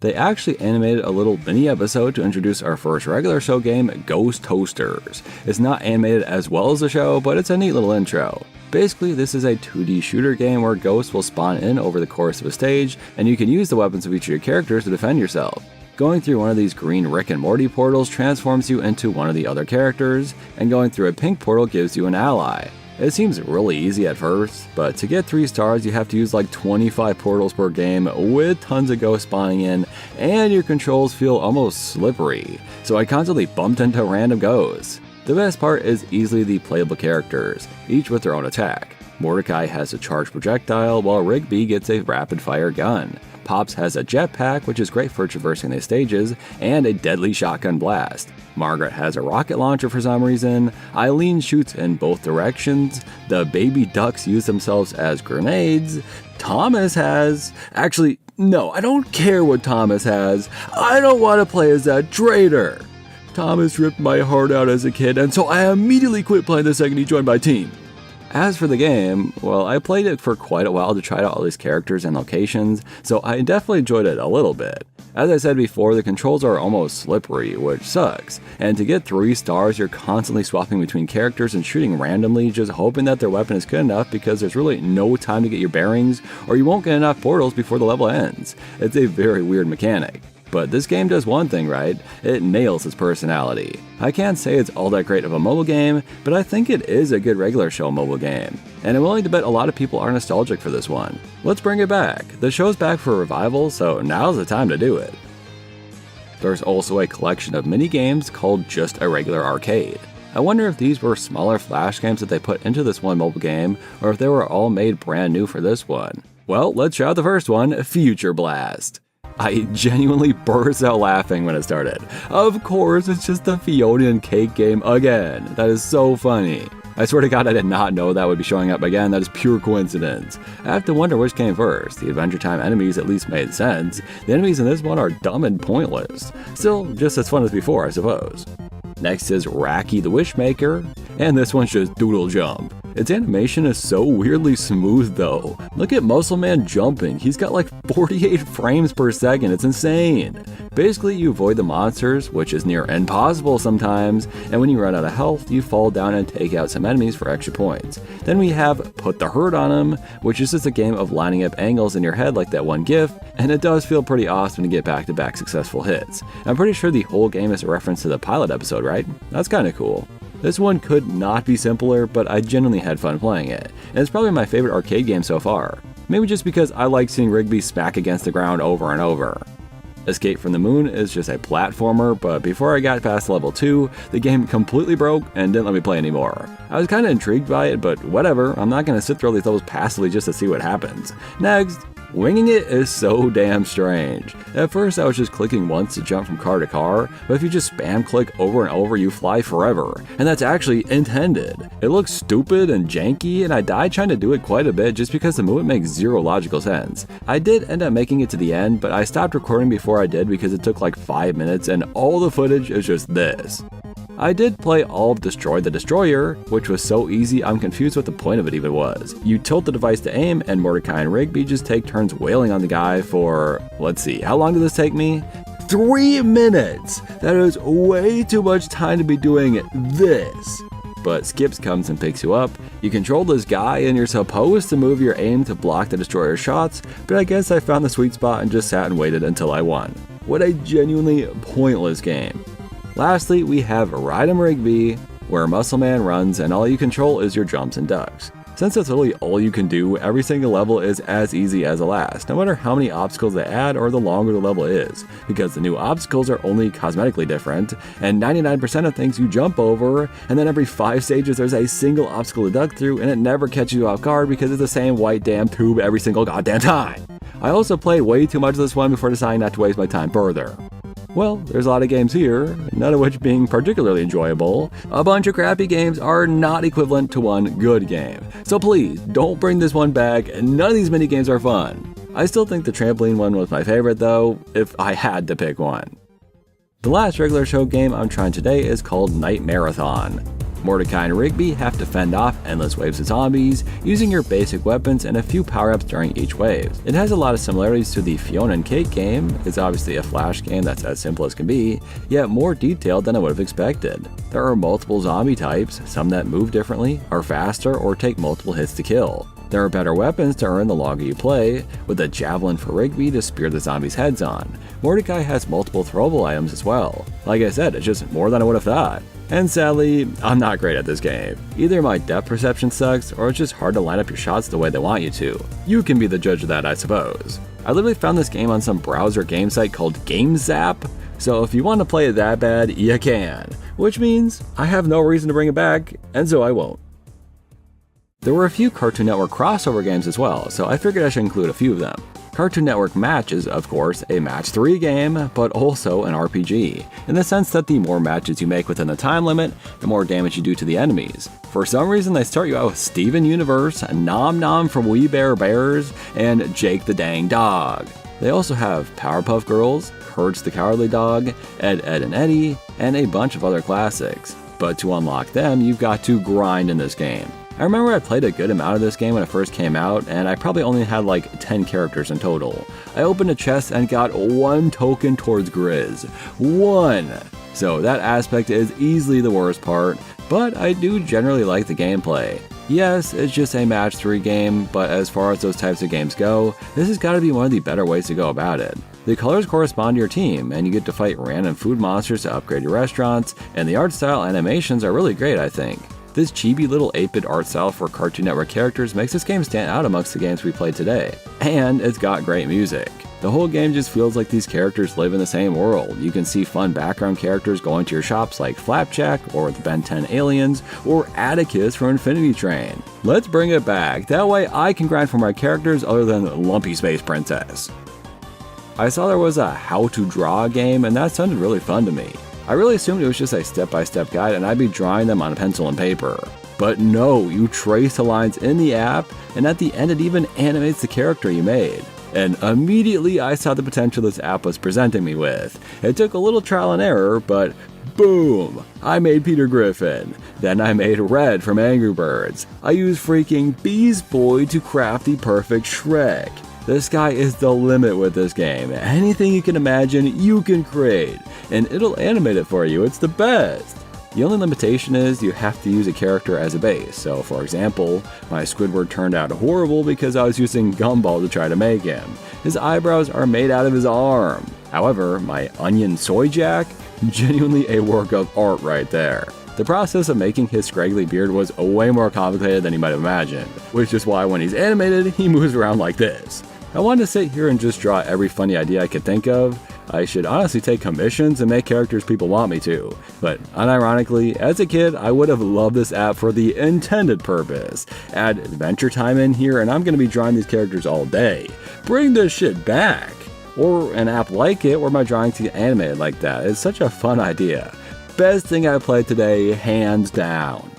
They actually animated a little mini episode to introduce our first regular show game, Ghost Toasters. It's not animated as well as the show, but it's a neat little intro. Basically, this is a 2D shooter game where ghosts will spawn in over the course of a stage, and you can use the weapons of each of your characters to defend yourself. Going through one of these green Rick and Morty portals transforms you into one of the other characters, and going through a pink portal gives you an ally. It seems really easy at first, but to get 3 stars you have to use like 25 portals per game with tons of ghosts spawning in, and your controls feel almost slippery, so I constantly bumped into random ghosts. The best part is easily the playable characters, each with their own attack. Mordecai has a charged projectile, while Rigby gets a rapid fire gun. Pops has a jetpack, which is great for traversing the stages, and a deadly shotgun blast. Margaret has a rocket launcher for some reason. Eileen shoots in both directions. The baby ducks use themselves as grenades. Thomas has... Actually, no, I don't care what Thomas has. I don't want to play as that traitor. Thomas ripped my heart out as a kid, and so I immediately quit playing the second he joined my team. As for the game, well, I played it for quite a while to try out all these characters and locations, so I definitely enjoyed it a little bit. As I said before, the controls are almost slippery, which sucks, and to get 3 stars you're constantly swapping between characters and shooting randomly, just hoping that their weapon is good enough because there's really no time to get your bearings, or you won't get enough portals before the level ends. It's a very weird mechanic. But this game does one thing right, it nails its personality. I can't say it's all that great of a mobile game, but I think it is a good regular show mobile game. And I'm willing to bet a lot of people are nostalgic for this one. Let's bring it back. The show's back for a revival, so now's the time to do it. There's also a collection of mini games called Just a Regular Arcade. I wonder if these were smaller flash games that they put into this one mobile game, or if they were all made brand new for this one. Well, let's try out the first one, Future Blast. I genuinely burst out laughing when it started. Of course, it's just the Fiona and Cake game again. That is so funny. I swear to God, I did not know that would be showing up again. That is pure coincidence. I have to wonder which came first. The Adventure Time enemies at least made sense. The enemies in this one are dumb and pointless. Still, just as fun as before, I suppose. Next is Racky the Wishmaker, and this one's just Doodle Jump. Its animation is so weirdly smooth though. Look at Muscle Man jumping, he's got like 48 frames per second, it's insane. Basically, you avoid the monsters, which is near impossible sometimes, and when you run out of health, you fall down and take out some enemies for extra points. Then we have Put the Hurt on 'em, which is just a game of lining up angles in your head like that one GIF, and it does feel pretty awesome to get back-to-back successful hits. I'm pretty sure the whole game is a reference to the pilot episode, right? That's kinda cool. This one could not be simpler, but I genuinely had fun playing it, and it's probably my favorite arcade game so far. Maybe just because I like seeing Rigby smack against the ground over and over. Escape from the Moon is just a platformer, but before I got past level 2, the game completely broke and didn't let me play anymore. I was kinda intrigued by it, but whatever, I'm not gonna sit through all these levels passively just to see what happens. Next! Winging it is so damn strange. At first I was just clicking once to jump from car to car, but if you just spam click over and over you fly forever, and that's actually intended. It looks stupid and janky, and I died trying to do it quite a bit just because the movement makes zero logical sense. I did end up making it to the end, but I stopped recording before I did because it took like 5 minutes and all the footage is just this. I did play all of Destroy the Destroyer, which was so easy I'm confused what the point of it even was. You tilt the device to aim, and Mordecai and Rigby just take turns wailing on the guy for, let's see, how long did this take me? 3 minutes! That is way too much time to be doing this. But Skips comes and picks you up. You control this guy and you're supposed to move your aim to block the Destroyer's shots, but I guess I found the sweet spot and just sat and waited until I won. What a genuinely pointless game. Lastly, we have Ride 'em Rigby, where Muscle Man runs and all you control is your jumps and ducks. Since that's literally all you can do, every single level is as easy as the last, no matter how many obstacles they add or the longer the level is, because the new obstacles are only cosmetically different, and 99% of things you jump over, and then every 5 stages there's a single obstacle to duck through, and it never catches you off guard because it's the same white damn tube every single goddamn time. I also played way too much of this one before deciding not to waste my time further. Well, there's a lot of games here, none of which being particularly enjoyable. A bunch of crappy games are not equivalent to one good game. So please, don't bring this one back, none of these mini games are fun. I still think the trampoline one was my favorite though, if I had to pick one. The last regular show game I'm trying today is called Night Marathon. Mordecai and Rigby have to fend off endless waves of zombies, using your basic weapons and a few power-ups during each wave. It has a lot of similarities to the Fiona and Cake game. It's obviously a flash game that's as simple as can be, yet more detailed than I would have expected. There are multiple zombie types, some that move differently, are faster, or take multiple hits to kill. There are better weapons to earn the longer you play, with a javelin for Rigby to spear the zombies' heads on. Mordecai has multiple throwable items as well. Like I said, it's just more than I would have thought. And sadly, I'm not great at this game. Either my depth perception sucks, or it's just hard to line up your shots the way they want you to. You can be the judge of that, I suppose. I literally found this game on some browser game site called GameZap, so if you want to play it that bad, you can. Which means I have no reason to bring it back, and so I won't. There were a few Cartoon Network crossover games as well, so I figured I should include a few of them. Cartoon Network Match is, of course, a match 3 game, but also an RPG, in the sense that the more matches you make within the time limit, the more damage you do to the enemies. For some reason, they start you out with Steven Universe, Nom Nom from We Bare Bears, and Jake the Dang Dog. They also have Powerpuff Girls, Hertz the Cowardly Dog, Ed, Edd and Eddy, and a bunch of other classics. But to unlock them, you've got to grind in this game. I remember I played a good amount of this game when it first came out, and I probably only had like 10 characters in total. I opened a chest and got 1 token towards Grizz. 1! So that aspect is easily the worst part, but I do generally like the gameplay. Yes, it's just a match 3 game, but as far as those types of games go, this has got to be one of the better ways to go about it. The colors correspond to your team, and you get to fight random food monsters to upgrade your restaurants, and the art style animations are really great, I think. This chibi little 8-bit art style for Cartoon Network characters makes this game stand out amongst the games we played today. And it's got great music. The whole game just feels like these characters live in the same world. You can see fun background characters going to your shops like Flapjack, or the Ben 10 Aliens, or Atticus from Infinity Train. Let's bring it back, that way I can grind for my characters other than Lumpy Space Princess. I saw there was a how to draw game, and that sounded really fun to me. I really assumed it was just a step-by-step guide and I'd be drawing them on pencil and paper. But no, you trace the lines in the app, and at the end it even animates the character you made. And immediately I saw the potential this app was presenting me with. It took a little trial and error, but Boom! I made Peter Griffin. Then I made Red from Angry Birds. I used freaking Beast Boy to craft the perfect Shrek. The sky is the limit with this game. Anything you can imagine, you can create. And it'll animate it for you. It's the best. The only limitation is you have to use a character as a base. So for example, my Squidward turned out horrible because I was using Gumball to try to make him. His eyebrows are made out of his arm. However, my Onion Soy Jack, genuinely a work of art right there. The process of making his scraggly beard was way more complicated than you might have imagined, which is why when he's animated, he moves around like this. I wanted to sit here and just draw every funny idea I could think of. I should honestly take commissions and make characters people want me to, but unironically, as a kid, I would have loved this app for the intended purpose. Add Adventure Time in here and I'm going to be drawing these characters all day. Bring this shit back! Or an app like it where my drawings get animated like that. It's such a fun idea. Best thing I played today, hands down.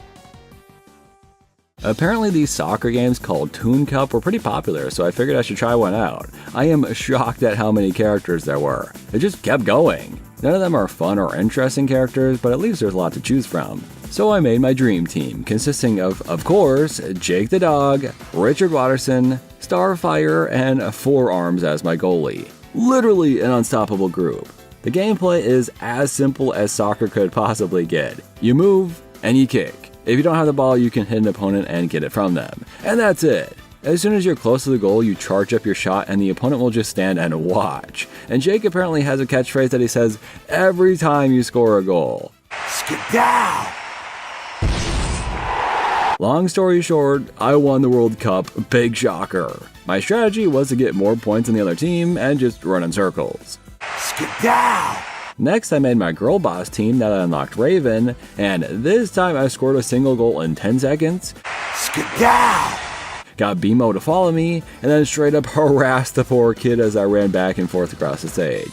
Apparently these soccer games called Toon Cup were pretty popular, so I figured I should try one out. I am shocked at how many characters there were. It just kept going. None of them are fun or interesting characters, but at least there's a lot to choose from. So I made my dream team, consisting of course, Jake the dog, Richard Watterson, Starfire, and Four Arms as my goalie. Literally an unstoppable group. The gameplay is as simple as soccer could possibly get. You move, and you kick. If you don't have the ball, you can hit an opponent and get it from them. And that's it. As soon as you're close to the goal, you charge up your shot and the opponent will just stand and watch. And Jake apparently has a catchphrase that he says every time you score a goal. Skedaddle! Long story short, I won the World Cup, big shocker. My strategy was to get more points than the other team and just run in circles. Skedaddle! Next, I made my girl boss team that I unlocked Raven, and this time I scored a single goal in 10 seconds. Skedaddle! Got BMO to follow me, and then straight up harassed the poor kid as I ran back and forth across the stage.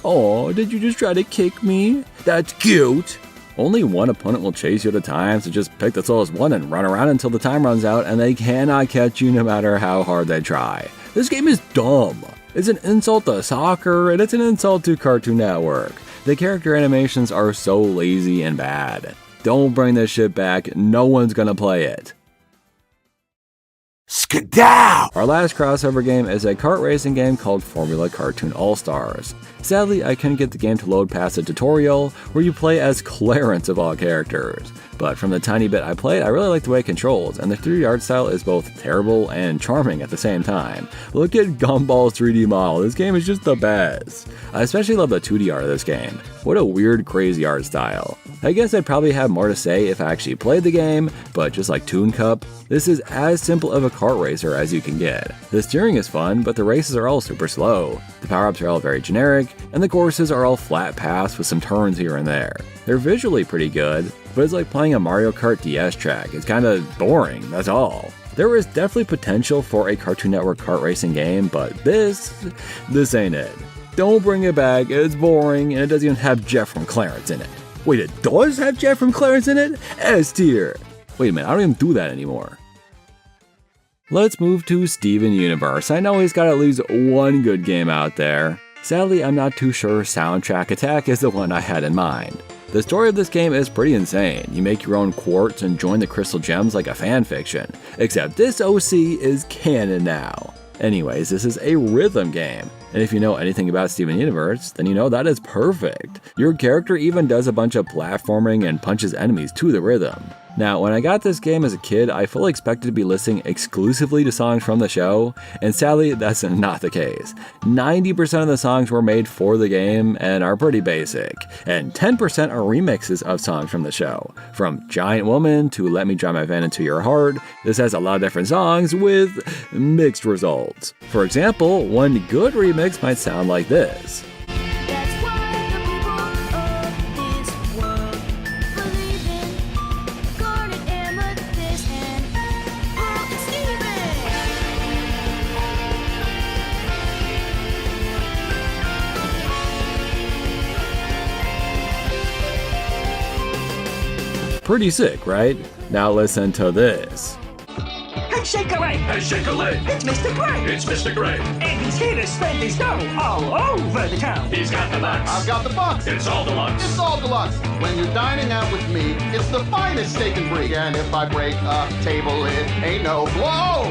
Oh, did you just try to kick me? That's cute! Only one opponent will chase you at a time, so just pick the slowest one and run around until the time runs out, and they cannot catch you no matter how hard they try. This game is dumb. It's an insult to soccer, and it's an insult to Cartoon Network. The character animations are so lazy and bad. Don't bring this shit back, no one's gonna play it. Skedaddle! Our last crossover game is a kart racing game called Formula Cartoon All-Stars. Sadly, I couldn't get the game to load past a tutorial where you play as Clarence of all characters. But from the tiny bit I played, I really like the way it controls, and the 3D art style is both terrible and charming at the same time. Look at Gumball's 3D model, this game is just the best. I especially love the 2D art of this game. What a weird, crazy art style. I guess I'd probably have more to say if I actually played the game, but just like Toon Cup, this is as simple of a kart racer as you can get. The steering is fun, but the races are all super slow. The power-ups are all very generic, and the courses are all flat paths with some turns here and there. They're visually pretty good, but it's like playing a Mario Kart DS track. It's kinda boring, that's all. There is definitely potential for a Cartoon Network kart racing game, but this ain't it. Don't bring it back, it's boring, and it doesn't even have Jeff from Clarence in it. Wait, it does have Jeff from Clarence in it? S tier. Wait a minute, I don't even do that anymore. Let's move to Steven Universe. I know he's got at least one good game out there. Sadly, I'm not too sure Soundtrack Attack is the one I had in mind. The story of this game is pretty insane. You make your own quartz and join the Crystal Gems like a fanfiction. Except this OC is canon now. Anyways, this is a rhythm game. And if you know anything about Steven Universe, then you know that is perfect. Your character even does a bunch of platforming and punches enemies to the rhythm. Now, when I got this game as a kid, I fully expected to be listening exclusively to songs from the show, and sadly, that's not the case. 90% of the songs were made for the game and are pretty basic, and 10% are remixes of songs from the show. From Giant Woman to Let Me Drive My Van Into Your Heart, this has a lot of different songs with mixed results. For example, one good remix might sound like this. That's why the people of this world believe in garnet, amethyst, and broken Steven. Pretty sick, right? Now listen to this. Hey, Let's shake a leg. Hey, shake a leg. It's Mr. Gray. It's Mr. Gray. And he's here to spend his dough all over the town. He's got the bucks. I've got the bucks. It's all deluxe. It's all deluxe. When you're dining out with me, it's the finest steak and brie. And if I break a table, it ain't no blow.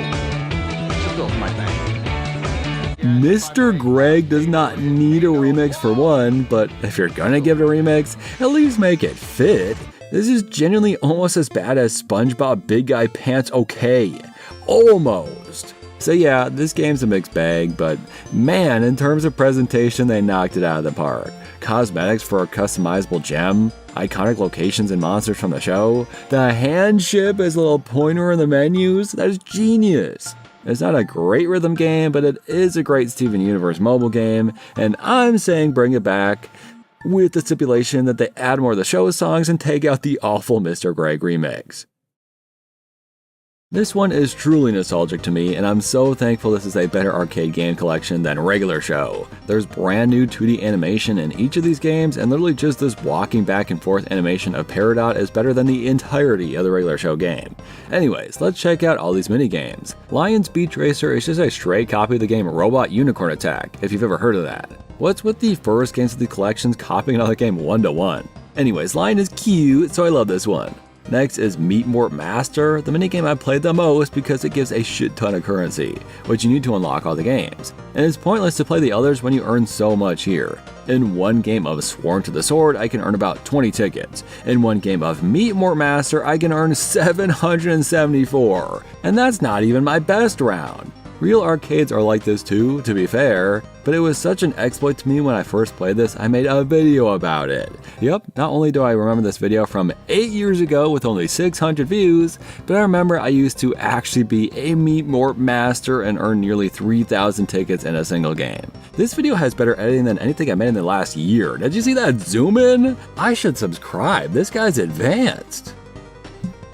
Just go for my thing. Mr. Greg does not need a remix for one, but if you're gonna give it a remix, at least make it fit. This is genuinely almost as bad as SpongeBob Big Guy Pants Okay. Almost. So yeah, this game's a mixed bag, but man, in terms of presentation, they knocked it out of the park. Cosmetics for a customizable gem, iconic locations and monsters from the show, the hand ship as a little pointer in the menus, that is genius. It's not a great rhythm game, but it is a great Steven Universe mobile game, and I'm saying bring it back with the stipulation that they add more of the show songs and take out the awful Mr. Greg remix. This one is truly nostalgic to me, and I'm so thankful this is a better arcade game collection than regular show. There's brand new 2D animation in each of these games, and literally just this walking back and forth animation of Peridot is better than the entirety of the regular show game. Anyways, let's check out all these minigames. Lion's Beach Racer is just a straight copy of the game Robot Unicorn Attack, if you've ever heard of that. What's with the first games of the collections copying another game 1-to-1? Anyways, Lion is cute, so I love this one. Next is Meat Mort Master, the minigame I played the most because it gives a shit ton of currency, which you need to unlock all the games. And it's pointless to play the others when you earn so much here. In one game of Sworn to the Sword, I can earn about 20 tickets. In one game of Meat Mort Master, I can earn 774. And that's not even my best round. Real arcades are like this too, to be fair, but it was such an exploit to me when I first played this, I made a video about it. Yep, not only do I remember this video from 8 years ago with only 600 views, but I remember I used to actually be a Meat Mort Master and earn nearly 3,000 tickets in a single game. This video has better editing than anything I made in the last year. Did you see that zoom in? I should subscribe, this guy's advanced.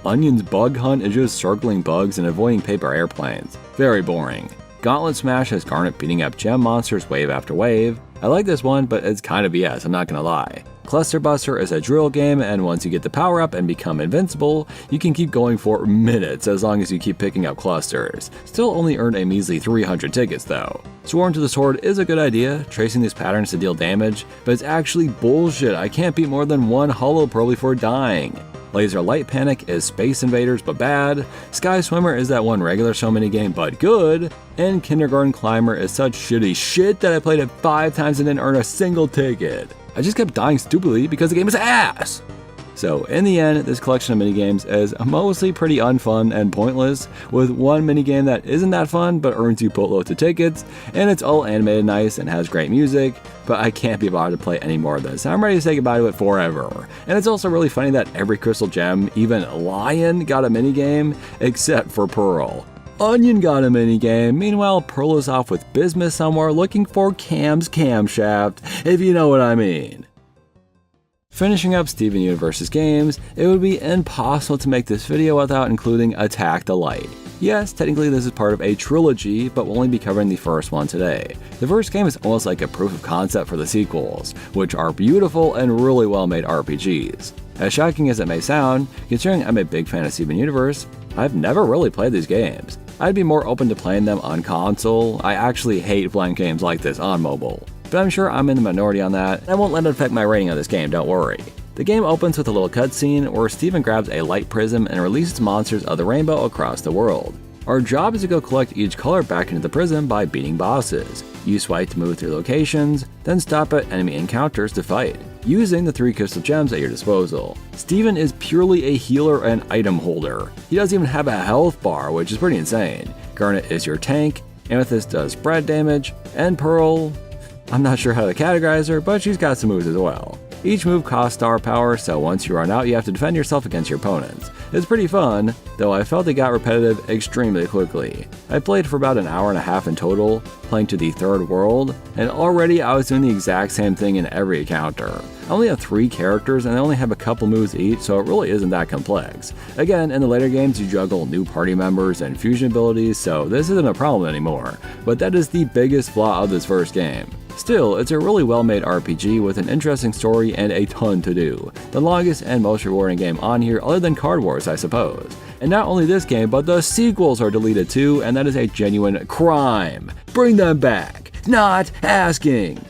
Onion's Bug Hunt is just circling bugs and avoiding paper airplanes. Very boring. Gauntlet Smash has Garnet beating up gem monsters wave after wave. I like this one, but it's kind of BS, I'm not gonna lie. Cluster Buster is a drill game, and once you get the power up and become invincible, you can keep going for minutes as long as you keep picking up clusters. Still only earned a measly 300 tickets though. Sworn to the Sword is a good idea, tracing these patterns to deal damage, but it's actually bullshit. I can't beat more than one Hollow Pearl before dying. Laser Light Panic is Space Invaders but bad, Sky Swimmer is that one regular show minigame but good, and Kindergarten Climber is such shitty shit that I played it 5 times and didn't earn a single ticket. I just kept dying stupidly because the game is ass! So in the end, this collection of minigames is mostly pretty unfun and pointless, with one minigame that isn't that fun but earns you boatloads of tickets, and it's all animated nice and has great music, but I can't be bothered to play any more of this. I'm ready to say goodbye to it forever. And it's also really funny that every Crystal Gem, even Lion, got a minigame, except for Pearl. Onion got a minigame, meanwhile Pearl is off with Bismuth somewhere looking for Cam's camshaft, if you know what I mean. Finishing up Steven Universe's games, it would be impossible to make this video without including Attack the Light. Yes, technically this is part of a trilogy, but we'll only be covering the first one today. The first game is almost like a proof of concept for the sequels, which are beautiful and really well made RPGs. As shocking as it may sound, considering I'm a big fan of Steven Universe, I've never really played these games. I'd be more open to playing them on console. I actually hate playing games like this on mobile. But I'm sure I'm in the minority on that, and I won't let it affect my rating of this game, don't worry. The game opens with a little cutscene where Steven grabs a light prism and releases monsters of the rainbow across the world. Our job is to go collect each color back into the prism by beating bosses. Use swipe to move through locations, then stop at enemy encounters to fight, using the 3 crystal gems at your disposal. Steven is purely a healer and item holder. He doesn't even have a health bar, which is pretty insane. Garnet is your tank, Amethyst does spread damage, and Pearl, I'm not sure how to categorize her, but she's got some moves as well. Each move costs star power, so once you run out, you have to defend yourself against your opponents. It's pretty fun, though I felt it got repetitive extremely quickly. I played for about an hour and a half in total, playing to the 3rd world, and already I was doing the exact same thing in every encounter. I only have 3 characters and I only have a couple moves each, so it really isn't that complex. Again, in the later games you juggle new party members and fusion abilities, so this isn't a problem anymore, but that is the biggest flaw of this first game. Still, it's a really well made RPG with an interesting story and a ton to do. The longest and most rewarding game on here other than Card Wars, I suppose. And not only this game, but the sequels are deleted too, and that is a genuine crime. Bring them back. Not asking.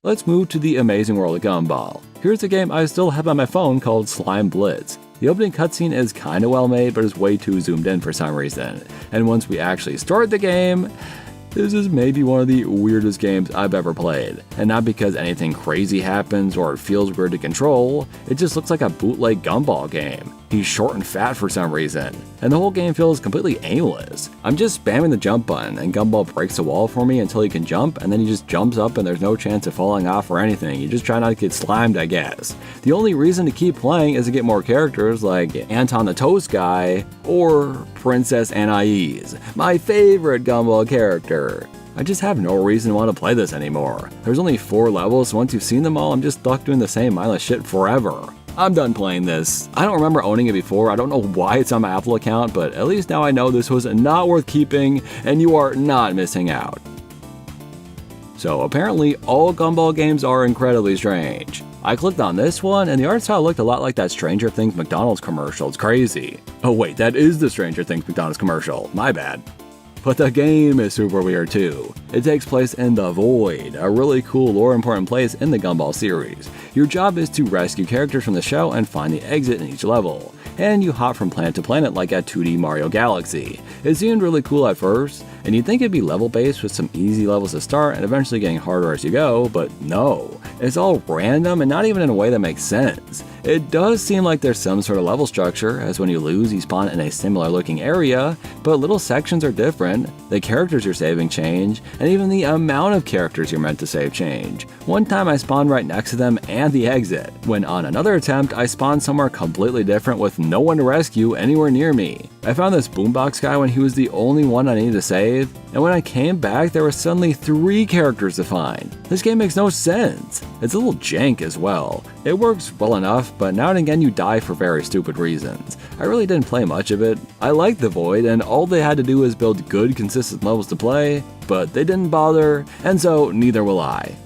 Let's move to the amazing world of Gumball. Here's a game I still have on my phone called Slime Blitz. The opening cutscene is kinda well made, but is way too zoomed in for some reason. And once we actually start the game, this is maybe one of the weirdest games I've ever played. And not because anything crazy happens or it feels weird to control, it just looks like a bootleg Gumball game. He's short and fat for some reason, and the whole game feels completely aimless. I'm just spamming the jump button, and Gumball breaks the wall for me until he can jump, and then he just jumps up and there's no chance of falling off or anything. You just try not to get slimed, I guess. The only reason to keep playing is to get more characters like Anton the Toast Guy or Princess Anais, my favorite Gumball character. I just have no reason to want to play this anymore. There's only 4 levels, so once you've seen them all, I'm just stuck doing the same mindless shit forever. I'm done playing this. I don't remember owning it before. I don't know why it's on my Apple account, but at least now I know this was not worth keeping, and you are not missing out. So apparently all Gumball games are incredibly strange. I clicked on this one, and the art style looked a lot like that Stranger Things McDonald's commercial. It's crazy. Oh wait, that is the Stranger Things McDonald's commercial. My bad. But the game is super weird too. It takes place in the Void, a really cool lore important place in the Gumball series. Your job is to rescue characters from the show and find the exit in each level. And you hop from planet to planet like a 2D Mario Galaxy. It seemed really cool at first, and you'd think it'd be level based with some easy levels to start and eventually getting harder as you go, but no. It's all random and not even in a way that makes sense. It does seem like there's some sort of level structure, as when you lose, you spawn in a similar looking area, but little sections are different, the characters you're saving change, and even the amount of characters you're meant to save change. One time I spawned right next to them and the exit, when on another attempt I spawned somewhere completely different with no one to rescue anywhere near me. I found this boombox guy when he was the only one I needed to save, and when I came back there were suddenly 3 characters to find. This game makes no sense. It's a little jank as well. It works well enough, but now and again you die for very stupid reasons. I really didn't play much of it. I liked the Void, and all they had to do was build good, consistent levels to play, but they didn't bother, and so neither will I.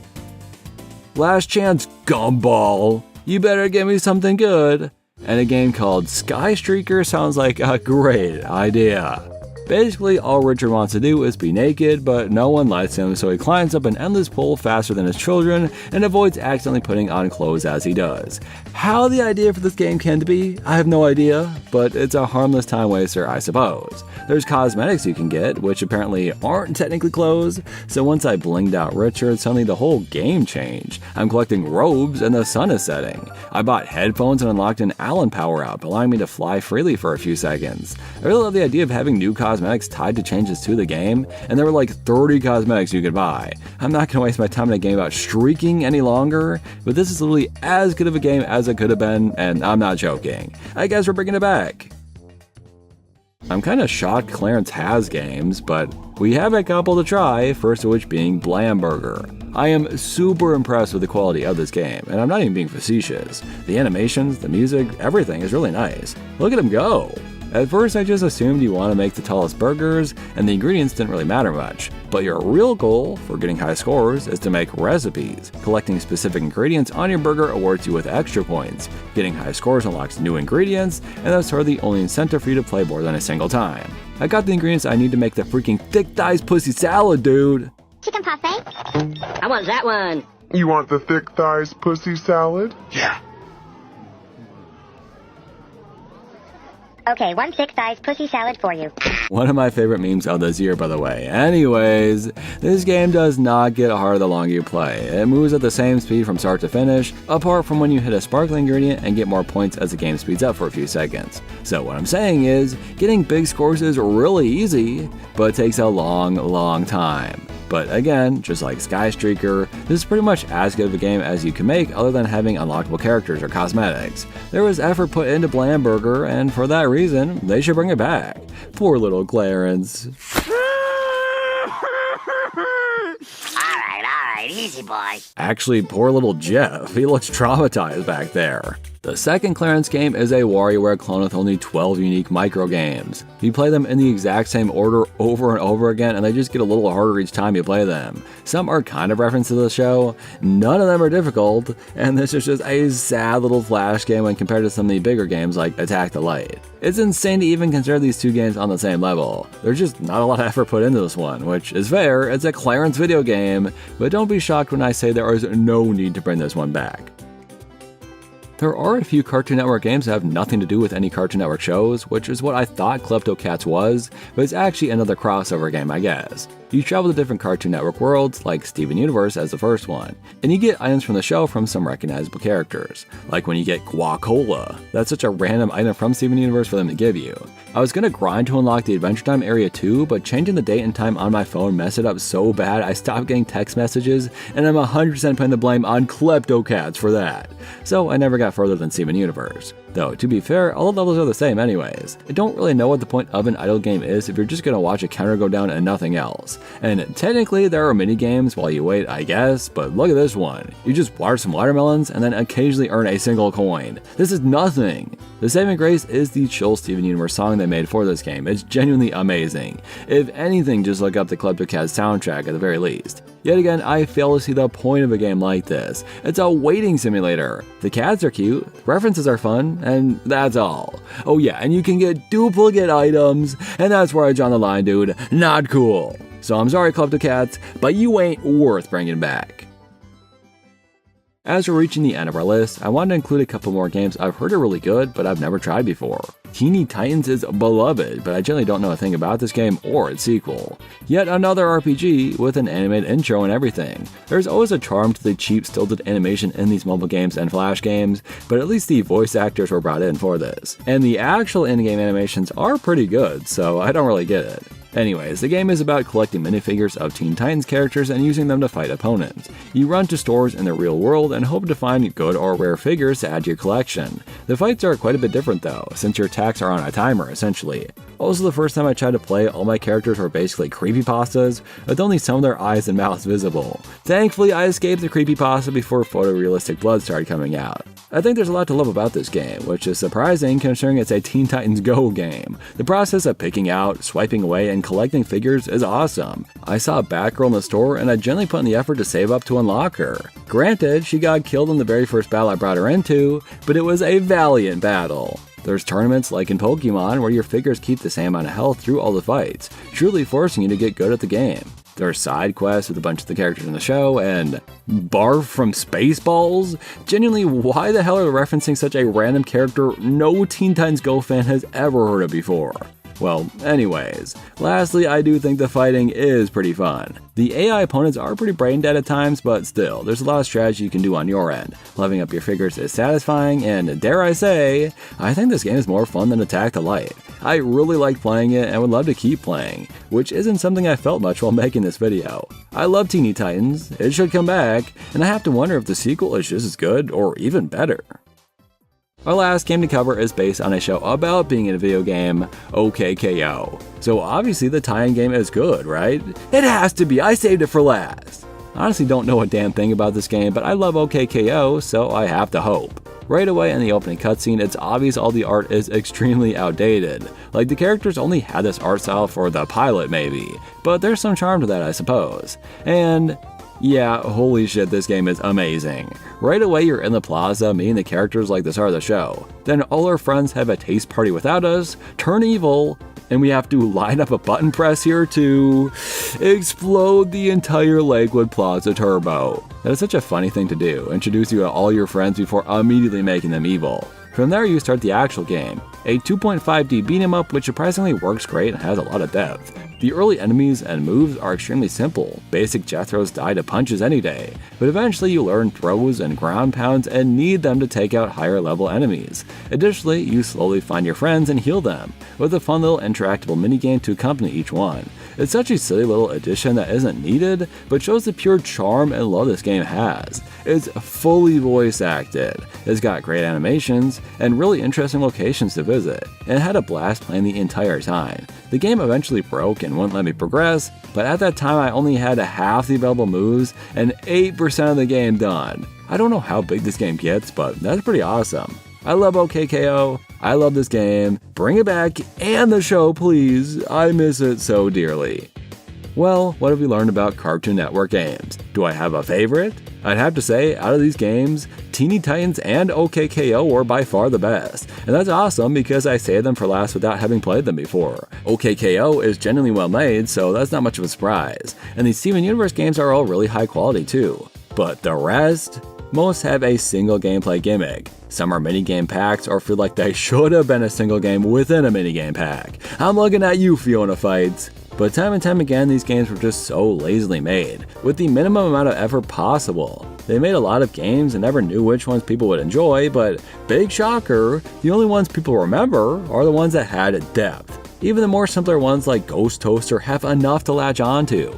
Last chance, Gumball! You better give me something good! And a game called Sky Streaker sounds like a great idea. Basically, all Richard wants to do is be naked, but no one lets him, so he climbs up an endless pole faster than his children and avoids accidentally putting on clothes as he does. How the idea for this game came to be, I have no idea, but it's a harmless time waster, I suppose. There's cosmetics you can get, which apparently aren't technically clothes, so once I blinged out Richard, suddenly the whole game changed. I'm collecting robes and the sun is setting. I bought headphones and unlocked an Allen power-up, allowing me to fly freely for a few seconds. I really love the idea of having new cosmetics tied to changes to the game, and there were like 30 cosmetics you could buy. I'm not going to waste my time in a game about streaking any longer, but this is literally as good of a game as it could have been, and I'm not joking. I guess we're bringing it back. I'm kinda shocked Clarence has games, but we have a couple to try, first of which being Blamburger. I am super impressed with the quality of this game, and I'm not even being facetious. The animations, the music, everything is really nice. Look at him go! At first I just assumed you want to make the tallest burgers, and the ingredients didn't really matter much. But your real goal for getting high scores is to make recipes. Collecting specific ingredients on your burger awards you with extra points. Getting high scores unlocks new ingredients, and that's sort of the only incentive for you to play more than a single time. I got the ingredients I need to make the freaking thick thighs pussy salad, dude! Chicken parfait? I want that one. You want the thick thighs pussy salad? Yeah. Okay, 1 thick thighs pussy salad for you. One of my favorite memes of this year, by the way. Anyways, this game does not get harder the longer you play. It moves at the same speed from start to finish, apart from when you hit a sparkling ingredient and get more points as the game speeds up for a few seconds. So what I'm saying is, getting big scores is really easy, but it takes a long time. But again, just like Sky Streaker, this is pretty much as good of a game as you can make other than having unlockable characters or cosmetics. There was effort put into Blamburger, and for that reason, they should bring it back. Poor little Clarence. Alright, easy boy. Actually, poor little Jeff. He looks traumatized back there. The second clearance game is a WarioWare clone with only 12 unique microgames. You play them in the exact same order over and over again, and they just get a little harder each time you play them. Some are kind of reference to the show, none of them are difficult, and this is just a sad little flash game when compared to some of the bigger games like Attack the Light. It's insane to even consider these two games on the same level. There's just not a lot of effort put into this one, which is fair, it's a clearance video game, but don't be shocked when I say there is no need to bring this one back. There are a few Cartoon Network games that have nothing to do with any Cartoon Network shows, which is what I thought Kleptocats was, but it's actually another crossover game, I guess. You travel to different Cartoon Network worlds, like Steven Universe as the first one, and you get items from the show from some recognizable characters, like when you get Guacola. That's such a random item from Steven Universe for them to give you. I was gonna grind to unlock the Adventure Time area too, but changing the date and time on my phone messed it up so bad I stopped getting text messages, and I'm 100% putting the blame on Kleptocats for that. So I never got further than Steven Universe. Though, to be fair, all the levels are the same anyways. I don't really know what the point of an idle game is if you're just gonna watch a counter go down and nothing else. And technically there are mini games while you wait, I guess, but look at this one. You just water some watermelons and then occasionally earn a single coin. This is nothing. The saving grace is the chill Steven Universe song they made for this game. It's genuinely amazing. If anything, just look up the Kleptocats soundtrack at the very least. Yet again, I fail to see the point of a game like this. It's a waiting simulator. The cats are cute, references are fun, and that's all. Oh yeah, and you can get duplicate items, and that's where I draw the line, dude. Not cool. So I'm sorry, Kleptocats, but you ain't worth bringing back. As we're reaching the end of our list, I wanted to include a couple more games I've heard are really good, but I've never tried before. Teeny Titans is beloved, but I generally don't know a thing about this game or its sequel. Yet another RPG with an animated intro and everything. There's always a charm to the cheap stilted animation in these mobile games and flash games, but at least the voice actors were brought in for this. And the actual in-game animations are pretty good, so I don't really get it. Anyways, the game is about collecting minifigures of Teen Titans characters and using them to fight opponents. You run to stores in the real world and hope to find good or rare figures to add to your collection. The fights are quite a bit different though, since your attacks are on a timer essentially. Also, the first time I tried to play, all my characters were basically creepypastas, with only some of their eyes and mouths visible. Thankfully, I escaped the creepypasta before photorealistic blood started coming out. I think there's a lot to love about this game, which is surprising considering it's a Teen Titans Go game. The process of picking out, swiping away, and collecting figures is awesome. I saw a Batgirl in the store and I generally put in the effort to save up to unlock her. Granted, she got killed in the very first battle I brought her into, but it was a valiant battle. There's tournaments like in Pokemon where your figures keep the same amount of health through all the fights, truly forcing you to get good at the game. There are side quests with a bunch of the characters in the show, and Barf from Spaceballs? Genuinely, why the hell are they referencing such a random character no Teen Titans Go fan has ever heard of before? Well, anyways, lastly, I do think the fighting is pretty fun. The AI opponents are pretty brain dead at times, but still, there's a lot of strategy you can do on your end. Leveling up your figures is satisfying, and dare I say, I think this game is more fun than Attack the Light. I really like playing it and would love to keep playing, which isn't something I felt much while making this video. I love Teeny Titans, it should come back, and I have to wonder if the sequel is just as good or even better. Our last game to cover is based on a show about being in a video game, OKKO. So obviously the tie-in game is good, right? It has to be, I saved it for last. I honestly don't know a damn thing about this game, but I love OKKO, so I have to hope. Right away in the opening cutscene, it's obvious all the art is extremely outdated. Like the characters only had this art style for the pilot maybe, but there's some charm to that I suppose. And yeah, holy shit, this game is amazing. Right away you're in the plaza meeting the characters like the star of the show. Then all our friends have a taste party without us, turn evil, and we have to line up a button press here to explode the entire Lakewood Plaza Turbo. That is such a funny thing to do, introduce you to all your friends before immediately making them evil. From there you start the actual game, a 2.5D beat 'em up which surprisingly works great and has a lot of depth. The early enemies and moves are extremely simple, basic Jethros die to punches any day, but eventually you learn throws and ground pounds and need them to take out higher level enemies. Additionally, you slowly find your friends and heal them, with a fun little interactable minigame to accompany each one. It's such a silly little addition that isn't needed, but shows the pure charm and love this game has. It's fully voice acted, it's got great animations, and really interesting locations to visit, and had a blast playing the entire time. The game eventually broke and wouldn't let me progress, but at that time I only had half the available moves and 8% of the game done. I don't know how big this game gets, but that's pretty awesome. I love OKKO. I love this game. Bring it back and the show, please. I miss it so dearly. Well, what have we learned about Cartoon Network games? Do I have a favorite? I'd have to say, out of these games, Teeny Titans and OKKO were by far the best. And that's awesome because I saved them for last without having played them before. OKKO is genuinely well made, so that's not much of a surprise. And these Steven Universe games are all really high quality too. But the rest? Most have a single gameplay gimmick. Some are minigame packs or feel like they should have been a single game within a minigame pack. I'm looking at you, Fiona Fights. But time and time again, these games were just so lazily made, with the minimum amount of effort possible. They made a lot of games and never knew which ones people would enjoy, but big shocker, the only ones people remember are the ones that had depth. Even the more simpler ones like Ghost Toaster have enough to latch onto.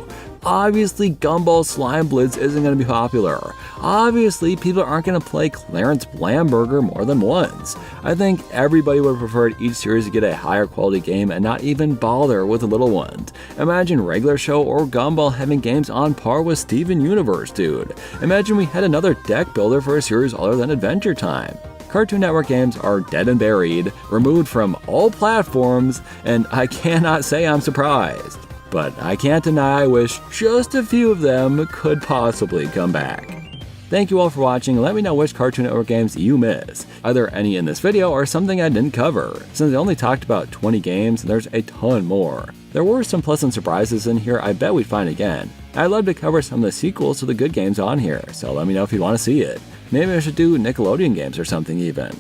Obviously, Gumball Slime Blitz isn't going to be popular. Obviously, people aren't going to play Clarence Blamburger more than once. I think everybody would have preferred each series to get a higher quality game and not even bother with the little ones. Imagine Regular Show or Gumball having games on par with Steven Universe, dude. Imagine we had another deck builder for a series other than Adventure Time. Cartoon Network games are dead and buried, removed from all platforms, and I cannot say I'm surprised. But I can't deny I wish just a few of them could possibly come back. Thank you all for watching. Let me know which Cartoon Network games you miss. Are there any in this video or something I didn't cover? Since I only talked about 20 games, there's a ton more. There were some pleasant surprises in here I bet we'd find again. I'd love to cover some of the sequels to the good games on here, so let me know if you want to see it. Maybe I should do Nickelodeon games or something even.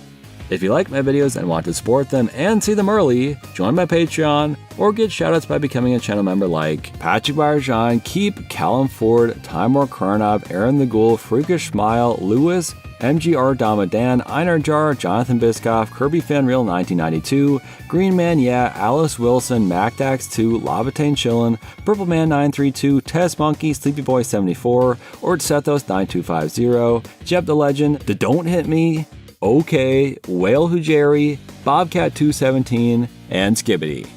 If you like my videos and want to support them and see them early, join my Patreon or get shoutouts by becoming a channel member like Patrick Barjan, Keep, Callum Ford, Timur Karnov, Aaron the Ghoul, Freakish Smile, Lewis, MGR Damadan, Einar Jar, Jonathan Biscoff, Kirby Fanreal 1992, Green Man Yeah, Alice Wilson, MacDax2, Lavatane Chillin, Purple Man 932, Test Monkey, Sleepy Boy 74, Ortsethos 9250, Jeb the Legend, The Don't Hit Me, OK, Whale Hujeri, Bobcat 217, and Skibbity.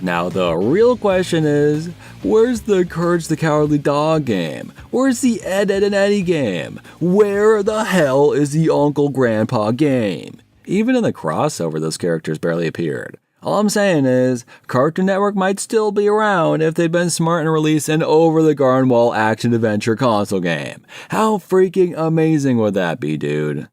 Now the real question is, where's the Courage the Cowardly Dog game? Where's the Ed, Ed and Eddie game? Where the hell is the Uncle Grandpa game? Even in the crossover, those characters barely appeared. All I'm saying is, Cartoon Network might still be around if they'd been smart and released an over-the-garden wall action-adventure console game. How freaking amazing would that be, dude?